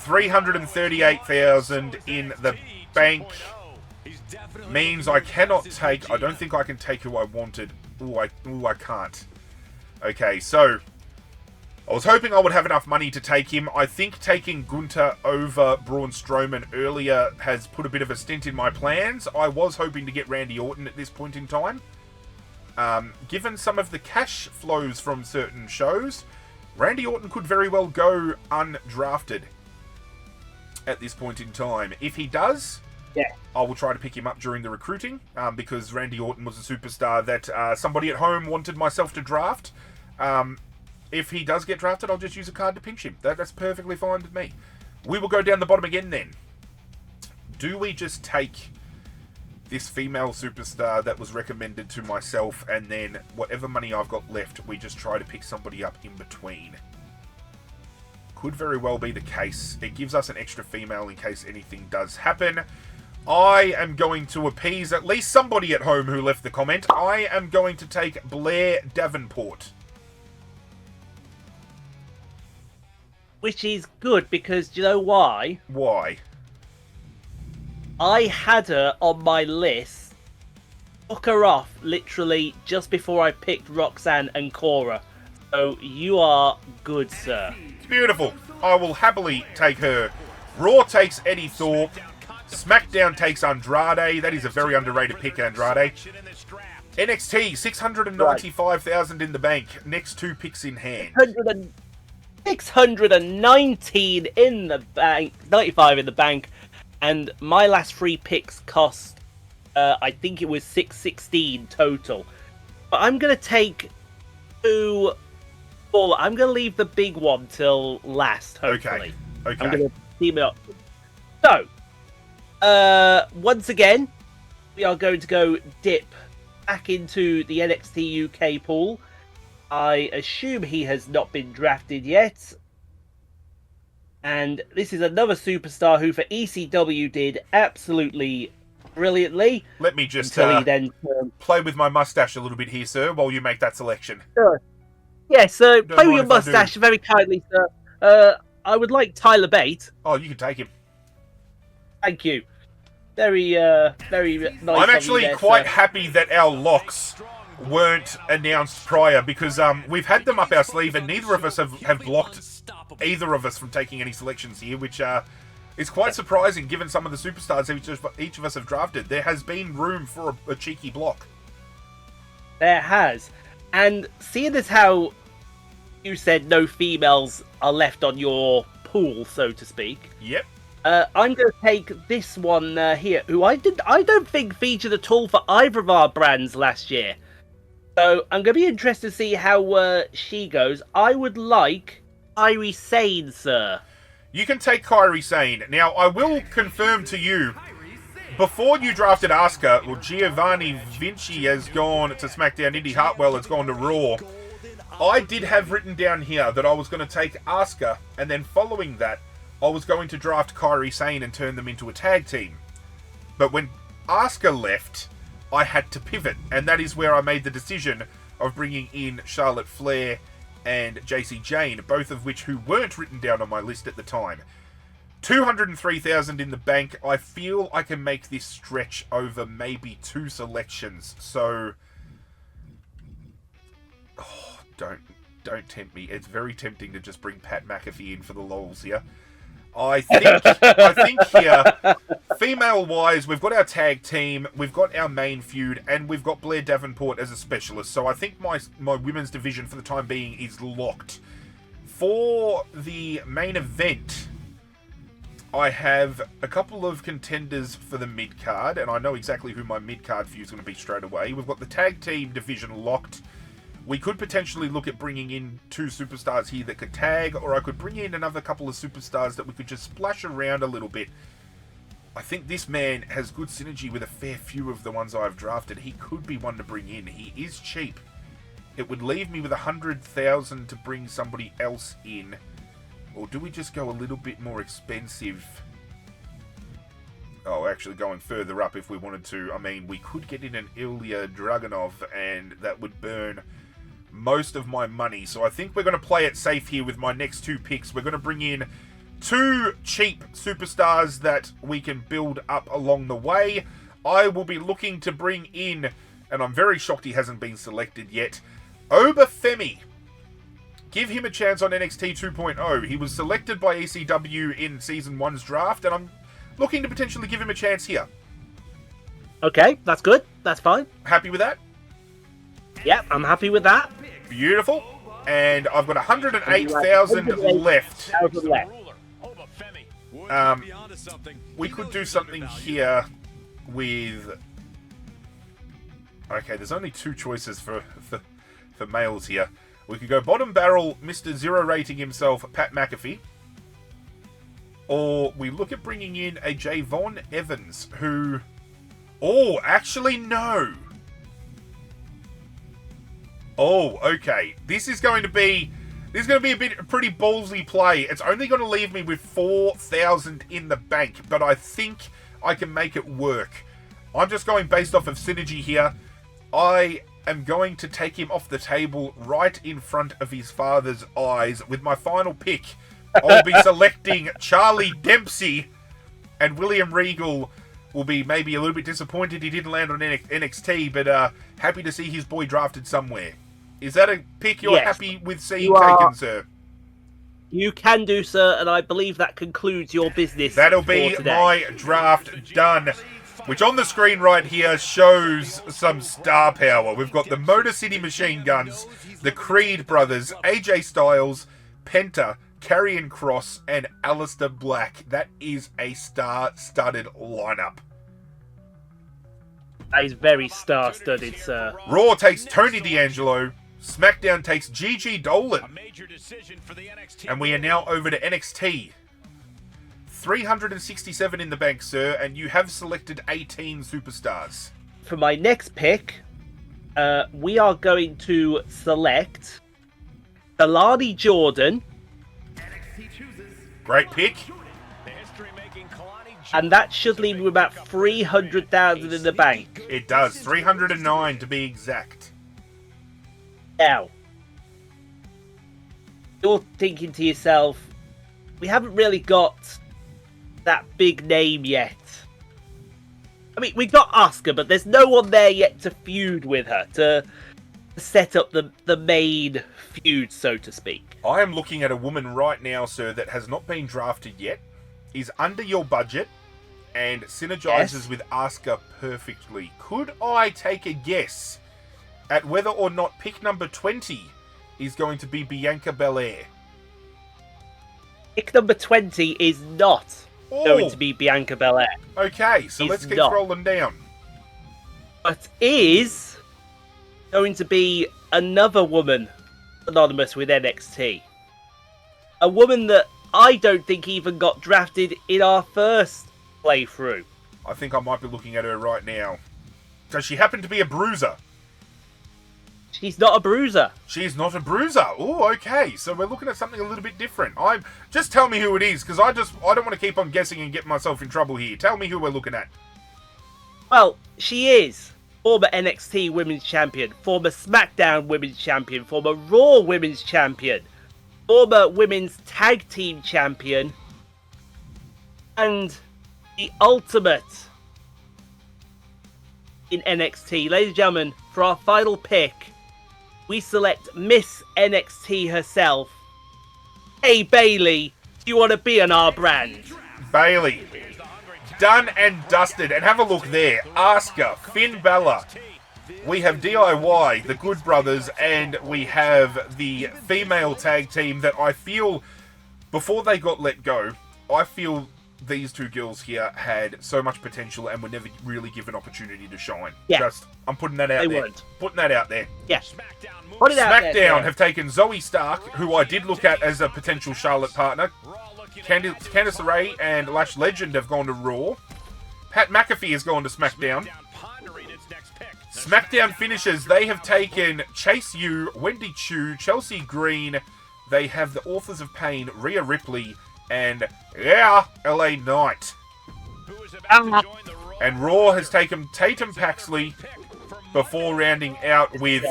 [SPEAKER 2] 338,000 in the bank means I cannot take... I don't think I can take who I wanted. Ooh, I can't. Okay, so I was hoping I would have enough money to take him. I think taking Gunther over Braun Strowman earlier has put a bit of a stint in my plans. I was hoping to get Randy Orton at this point in time. Given some of the cash flows from certain shows, Randy Orton could very well go undrafted at this point in time. If he does, I will try to pick him up during the recruiting, because Randy Orton was a superstar that somebody at home wanted myself to draft. If he does get drafted, I'll just use a card to pinch him. That's perfectly fine with me. We will go down the bottom again then. Do we just take this female superstar that was recommended to myself, and then whatever money I've got left, we just try to pick somebody up in between? Could very well be the case. It gives us an extra female in case anything does happen. I am going to appease at least somebody at home who left the comment. I am going to take Blair Davenport.
[SPEAKER 3] Which is good, because do you know why?
[SPEAKER 2] Why?
[SPEAKER 3] I had her on my list, took her off literally just before I picked Roxanne and Cora. So you are good, sir.
[SPEAKER 2] It's beautiful. I will happily take her. Raw takes Eddie Thorpe. SmackDown takes Andrade. That is a very underrated pick, Andrade. NXT, 695,000 in the bank. Next 2 picks in hand.
[SPEAKER 3] 619 in the bank. 95 in the bank. And my last 3 picks cost, I think it was 616 total. But I'm going to take 2... I'm going to leave the big one till last, hopefully.
[SPEAKER 2] Okay.
[SPEAKER 3] I'm going to team it up. So, once again, we are going to go dip back into the NXT UK pool. I assume he has not been drafted yet. And this is another superstar who for ECW did absolutely brilliantly.
[SPEAKER 2] Let me just play with my mustache a little bit here, sir, while you make that selection.
[SPEAKER 3] Sure. Yes, so play with your mustache very kindly, sir. I would like Tyler Bate.
[SPEAKER 2] Oh, you can take him.
[SPEAKER 3] Thank you. Very nice.
[SPEAKER 2] I'm actually quite happy that our locks weren't announced prior, because we've had them up our sleeve and neither of us have blocked either of us from taking any selections here, which is quite surprising given some of the superstars each of us have drafted. There has been room for a cheeky block.
[SPEAKER 3] There has. And seeing as how you said no females are left on your pool, so to speak.
[SPEAKER 2] Yep.
[SPEAKER 3] I'm going to take this one here, who I don't think featured at all for either of our brands last year. So I'm going to be interested to see how she goes. I would like Kairi Sane, sir.
[SPEAKER 2] You can take Kairi Sane. Now, I will confirm to you, before you drafted Asuka, well, Giovanni Vinci has gone to SmackDown, Indy Hartwell has gone to Raw. I did have written down here that I was going to take Asuka, and then following that, I was going to draft Kairi Sane and turn them into a tag team. But when Asuka left, I had to pivot, and that is where I made the decision of bringing in Charlotte Flair and JC Jane, both of which who weren't written down on my list at the time. 203,000 in the bank. I feel I can make this stretch over maybe 2 selections. So, don't tempt me. It's very tempting to just bring Pat McAfee in for the lols here. I think here, female-wise, we've got our tag team, we've got our main feud, and we've got Blair Davenport as a specialist. So I think my women's division for the time being is locked. For the main event, I have a couple of contenders for the mid-card, and I know exactly who my mid-card feud is going to be straight away. We've got the tag team division locked. We could potentially look at bringing in 2 superstars here that could tag, or I could bring in another couple of superstars that we could just splash around a little bit. I think this man has good synergy with a fair few of the ones I've drafted. He could be one to bring in. He is cheap. It would leave me with 100,000 to bring somebody else in. Or do we just go a little bit more expensive? Oh, actually going further up if we wanted to. I mean, we could get in an Ilya Dragunov, and that would burn most of my money. So I think we're going to play it safe here with my next 2 picks. We're going to bring in 2 cheap superstars that we can build up along the way. I will be looking to bring in, and I'm very shocked he hasn't been selected yet, Obafemi. Give him a chance on NXT 2.0. He was selected by ECW in Season 1's draft, and I'm looking to potentially give him a chance here.
[SPEAKER 3] Okay, that's good. That's fine.
[SPEAKER 2] Happy with that?
[SPEAKER 3] Yep, I'm happy with that.
[SPEAKER 2] Beautiful. And I've got 108,000 left. We could do something here with... Okay, there's only 2 choices for males here. We could go bottom barrel, Mr. Zero rating himself, Pat McAfee. Or we look at bringing in a Javon Evans, who... Oh, actually, no. Oh, okay. This is going to be a pretty ballsy play. It's only going to leave me with 4,000 in the bank, but I think I can make it work. I'm just going based off of synergy here. I am going to take him off the table right in front of his father's eyes. With my final pick, I'll be selecting Charlie Dempsey, and William Regal will be maybe a little bit disappointed he didn't land on NXT, but happy to see his boy drafted somewhere. Is that a pick you're happy with seeing taken, sir?
[SPEAKER 3] You can do, sir, and I believe that concludes your business.
[SPEAKER 2] That'll be my draft done, which on the screen right here shows some star power. We've got the Motor City Machine Guns, the Creed Brothers, AJ Styles, Penta, Karrion Kross, and Aleister Black. That is a star-studded lineup.
[SPEAKER 3] That is very star-studded, sir.
[SPEAKER 2] Raw takes Tony D'Angelo. SmackDown takes Gigi Dolan. And we are now over to NXT. 367 in the bank, sir, and you have selected 18 superstars.
[SPEAKER 3] For my next pick, we are going to select Alani Jordan.
[SPEAKER 2] Great pick.
[SPEAKER 3] And that should leave me with about 300,000 in the bank.
[SPEAKER 2] It does. 309 to be exact.
[SPEAKER 3] Now, you're thinking to yourself, we haven't really got that big name yet. I mean, we've got Asuka, but there's no one there yet to feud with her, to set up the main feud, so to speak.
[SPEAKER 2] I am looking at a woman right now, sir, that has not been drafted yet, is under your budget, and synergizes with Asuka perfectly. Could I take a guess at whether or not pick number 20 is going to be Bianca Belair?
[SPEAKER 3] Pick number 20 is not going to be Bianca Belair.
[SPEAKER 2] Okay, so let's keep scrolling down.
[SPEAKER 3] But is going to be another woman synonymous with NXT. A woman that I don't think even got drafted in our first playthrough.
[SPEAKER 2] I think I might be looking at her right now. Does she happen to be a bruiser?
[SPEAKER 3] She's not a bruiser.
[SPEAKER 2] She's not a bruiser. Oh, okay. So we're looking at something a little bit different. Just tell me who it is, because I don't want to keep on guessing and get myself in trouble here. Tell me who we're looking at.
[SPEAKER 3] Well, she is former NXT Women's Champion, former SmackDown Women's Champion, former Raw Women's Champion, former Women's Tag Team Champion, and the ultimate in NXT. Ladies and gentlemen, for our final pick, we select Miss NXT herself. Hey Bailey, do you want to be on our brand?
[SPEAKER 2] Bailey. Done and dusted. And have a look there. Asuka, Finn Balor. We have DIY, the Good Brothers, and we have the female tag team that I feel, before they got let go, I feel these two girls here had so much potential and were never really given opportunity to shine.
[SPEAKER 3] Yeah.
[SPEAKER 2] I'm putting that out there.
[SPEAKER 3] Weren't.
[SPEAKER 2] Putting that out there.
[SPEAKER 3] Yeah. Put it out there,
[SPEAKER 2] SmackDown have taken Zoe Stark, who I did look at as a potential Charlotte partner. Candice LeRae and Lash Legend have gone to Raw. Pat McAfee has gone to SmackDown. SmackDown finishers, they have taken Chase U, Wendy Chu, Chelsea Green. They have the Authors of Pain, Rhea Ripley, and LA Knight. And Raw has taken Tatum Paxley before rounding out with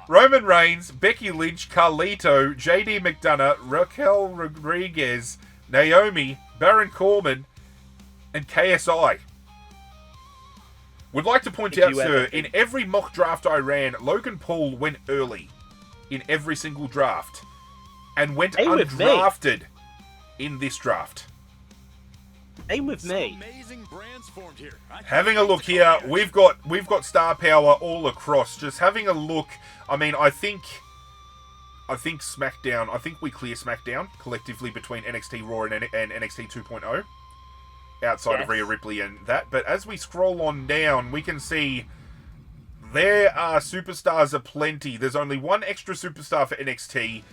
[SPEAKER 2] Roman Reigns, Becky Lynch, Carlito, JD McDonough, Raquel Rodriguez, Naomi, Baron Corbin, and KSI. Would like to point out, sir, in every mock draft I ran, Logan Paul went early in every single draft and went undrafted in this draft.
[SPEAKER 3] Same with me.
[SPEAKER 2] Having a look here, we've got star power all across. Just having a look. I mean, I think SmackDown. I think we clear SmackDown collectively between NXT Raw and NXT 2.0, outside of Rhea Ripley and that. But as we scroll on down, we can see there are superstars aplenty. There's only one extra superstar for NXT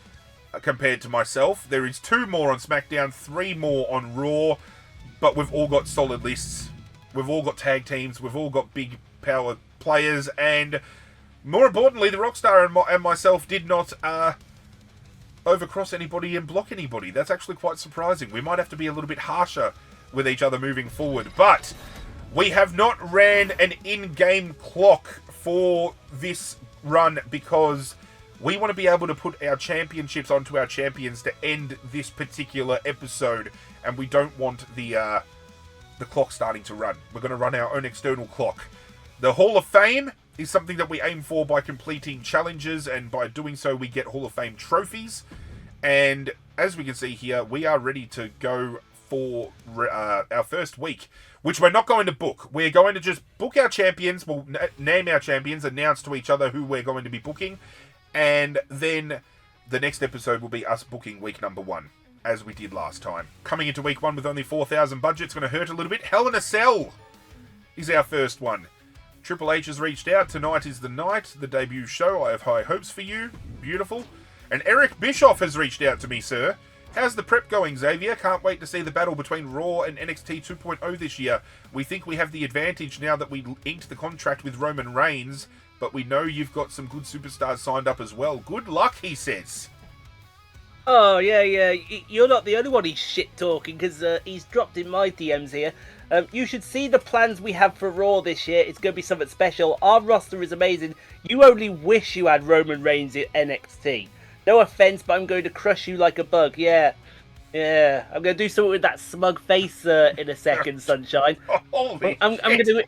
[SPEAKER 2] compared to myself. There is 2 more on SmackDown, 3 more on Raw. But we've all got solid lists. We've all got tag teams. We've all got big power players. And more importantly, the Rockstar and myself did not overcross anybody and block anybody. That's actually quite surprising. We might have to be a little bit harsher with each other moving forward. But we have not ran an in-game clock for this run because we want to be able to put our championships onto our champions to end this particular episode. And we don't want the clock starting to run. We're going to run our own external clock. The Hall of Fame is something that we aim for by completing challenges, and by doing so we get Hall of Fame trophies. And as we can see here, we are ready to go for our first week, which we're not going to book. We're going to just book our champions. We'll name our champions, announce to each other who we're going to be booking, and then the next episode will be us booking week number 1. As we did last time. Coming into week 1 with only 4,000 budget, it's going to hurt a little bit. Hell in a Cell is our first one. Triple H has reached out. Tonight is the night, the debut show. I have high hopes for you. Beautiful. And Eric Bischoff has reached out to me, sir. How's the prep going, Xavier? Can't wait to see the battle between Raw and NXT 2.0 this year. We think we have the advantage now that we inked the contract with Roman Reigns, but we know you've got some good superstars signed up as well. Good luck, he says.
[SPEAKER 3] Oh, yeah. You're not the only one he's shit-talking, because he's dropped in my DMs here. You should see the plans we have for Raw this year. It's going to be something special. Our roster is amazing. You only wish you had Roman Reigns at NXT. No offense, but I'm going to crush you like a bug. Yeah. I'm going to do something with that smug face in a second, Sunshine.
[SPEAKER 2] Holy
[SPEAKER 3] I'm going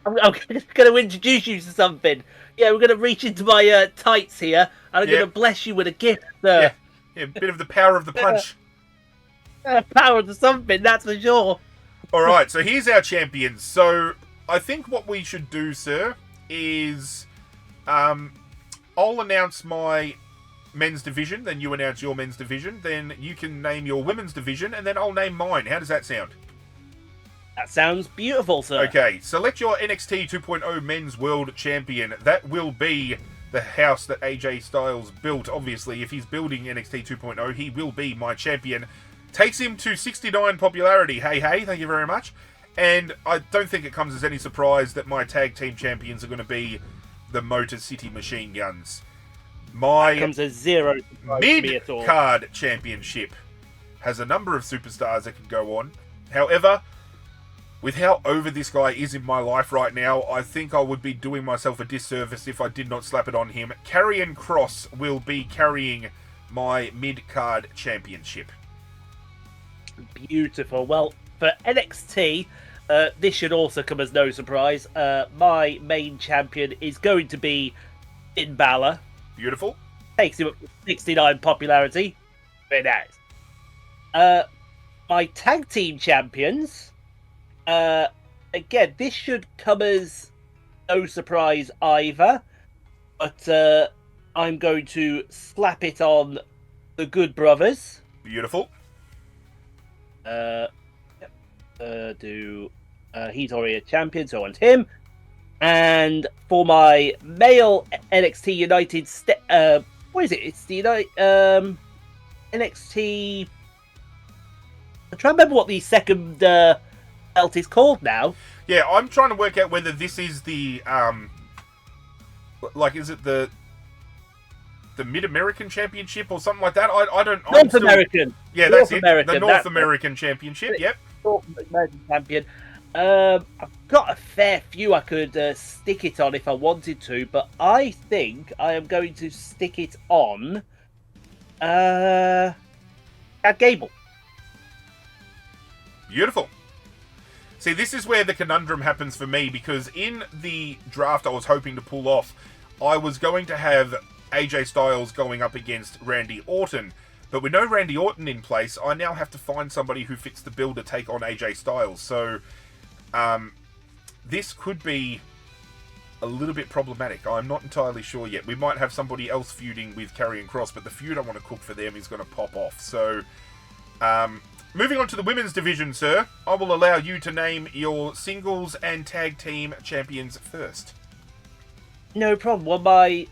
[SPEAKER 3] to introduce you to something. Yeah, we're going to reach into my tights here, and I'm going to bless you with a gift.
[SPEAKER 2] Yeah, a bit of the power of the punch.
[SPEAKER 3] Power of the something, that's for sure.
[SPEAKER 2] Alright, so here's our champions. So, I think what we should do, sir, is I'll announce my men's division, then you announce your men's division, then you can name your women's division, and then I'll name mine. How does that sound?
[SPEAKER 3] That sounds beautiful, sir.
[SPEAKER 2] Okay, select your NXT 2.0 Men's World Champion. That will be the house that AJ Styles built. Obviously, if he's building NXT 2.0, he will be my champion. Takes him to 69 popularity. Hey, thank you very much. And I don't think it comes as any surprise that my tag team champions are going to be the Motor City Machine Guns. My
[SPEAKER 3] comes as zero
[SPEAKER 2] mid-card championship has a number of superstars that can go on. However, with how over this guy is in my life right now, I think I would be doing myself a disservice if I did not slap it on him. Karrion Kross will be carrying my mid-card championship.
[SPEAKER 3] Beautiful. Well, for NXT, this should also come as no surprise. My main champion is going to be Finn Balor.
[SPEAKER 2] Beautiful.
[SPEAKER 3] Takes him up to 69 popularity. Very nice. My tag team champions. Again, this should come as no surprise either. But I'm going to slap it on the Good Brothers.
[SPEAKER 2] Beautiful.
[SPEAKER 3] He's already a champion, so I want him. And for my male NXT United, what is it? It's the NXT. I'm trying to remember what the second belt is called now.
[SPEAKER 2] Yeah, I'm trying to work out whether this is the is it the Mid-American Championship or something like that? I don't.
[SPEAKER 3] North American.
[SPEAKER 2] Yeah,
[SPEAKER 3] North
[SPEAKER 2] that's it.
[SPEAKER 3] American,
[SPEAKER 2] The North American Championship. Yep.
[SPEAKER 3] North American champion. I've got a fair few I could stick it on if I wanted to, but I think I am going to stick it on Chad Gable.
[SPEAKER 2] Beautiful. See, this is where the conundrum happens for me, because in the draft I was hoping to pull off, I was going to have AJ Styles going up against Randy Orton. But with no Randy Orton in place, I now have to find somebody who fits the bill to take on AJ Styles. So, this could be a little bit problematic. I'm not entirely sure yet. We might have somebody else feuding with Karrion Kross, but the feud I want to cook for them is going to pop off. So, moving on to the women's division, sir, I will allow you to name your singles and tag team champions first.
[SPEAKER 3] No problem. Well, my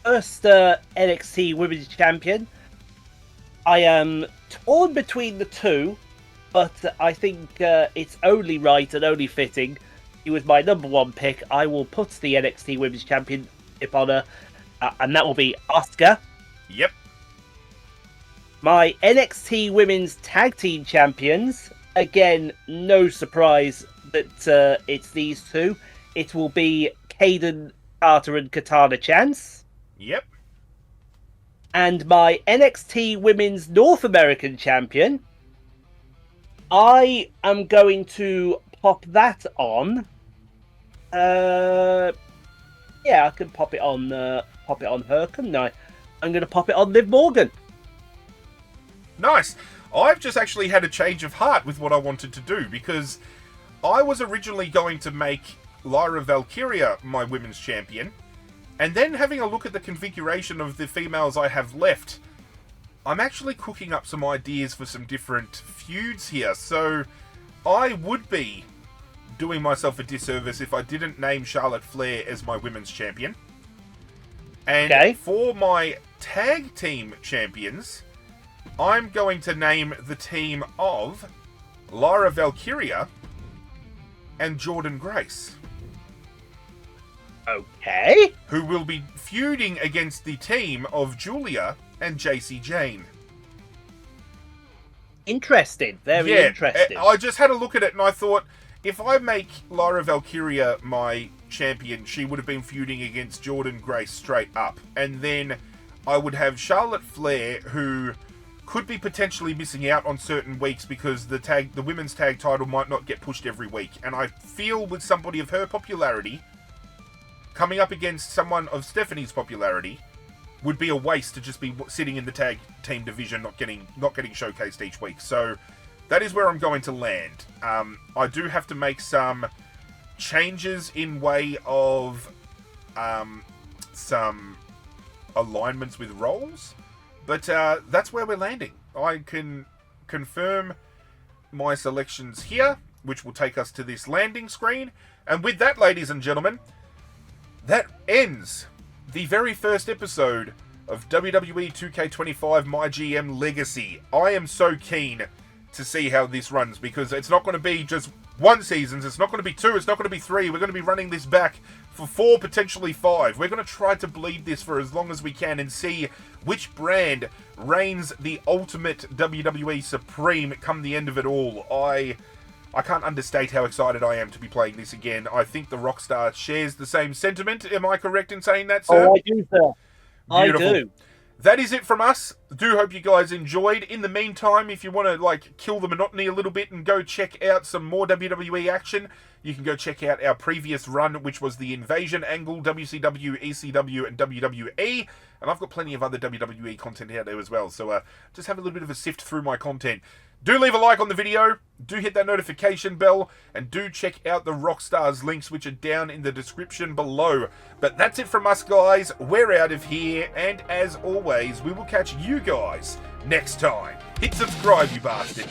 [SPEAKER 3] first NXT Women's Champion, I am torn between the two, but I think it's only right and only fitting. He was my number one pick. I will put the NXT Women's Championship on her, and that will be Asuka.
[SPEAKER 2] Yep.
[SPEAKER 3] My NXT Women's Tag Team Champions, again, no surprise that it's these two. It will be Kaden Carter and Katana Chance.
[SPEAKER 2] Yep.
[SPEAKER 3] And my NXT Women's North American Champion, I am going to pop that on. Yeah, I can pop it on her, couldn't I? I'm going to pop it on Liv Morgan.
[SPEAKER 2] Nice. I've just actually had a change of heart with what I wanted to do, because I was originally going to make Lyra Valkyria my women's champion, and then having a look at the configuration of the females I have left, I'm actually cooking up some ideas for some different feuds here. So I would be doing myself a disservice if I didn't name Charlotte Flair as my women's champion. And for my tag team champions, I'm going to name the team of Lyra Valkyria and Jordynne Grace.
[SPEAKER 3] Okay.
[SPEAKER 2] Who will be feuding against the team of Julia and JC Jane.
[SPEAKER 3] Interesting. Very interesting.
[SPEAKER 2] I just had a look at it and I thought, if I make Lyra Valkyria my champion, she would have been feuding against Jordynne Grace straight up. And then I would have Charlotte Flair, who could be potentially missing out on certain weeks because the women's tag title might not get pushed every week. And I feel with somebody of her popularity, coming up against someone of Stephanie's popularity would be a waste to just be sitting in the tag team division, not getting showcased each week. So that is where I'm going to land. I do have to make some changes in way of some alignments with roles, but that's where we're landing. I can confirm my selections here, which will take us to this landing screen. And with that, ladies and gentlemen, that ends the very first episode of WWE 2K25 MyGM Legacy. I am so keen to see how this runs, because it's not going to be just one season, it's not going to be two, it's not going to be three. We're going to be running this back for 4, potentially 5. We're going to try to bleed this for as long as we can and see which brand reigns the ultimate WWE Supreme come the end of it all. I I can't understate how excited I am to be playing this again. I think the Rockstar shares the same sentiment. Am I correct in saying that, sir?
[SPEAKER 3] Oh, I do, sir.
[SPEAKER 2] Beautiful.
[SPEAKER 3] I do.
[SPEAKER 2] That is it from us. Do hope you guys enjoyed. In the meantime, if you want to like kill the monotony a little bit and go check out some more WWE action, you can go check out our previous run, which was the Invasion angle, WCW, ECW, and WWE. And I've got plenty of other WWE content out there as well. So just have a little bit of a sift through my content. Do leave a like on the video, do hit that notification bell, and do check out the Rockstar's links, which are down in the description below. But that's it from us, guys. We're out of here, and as always, we will catch you guys next time. Hit subscribe, you bastard.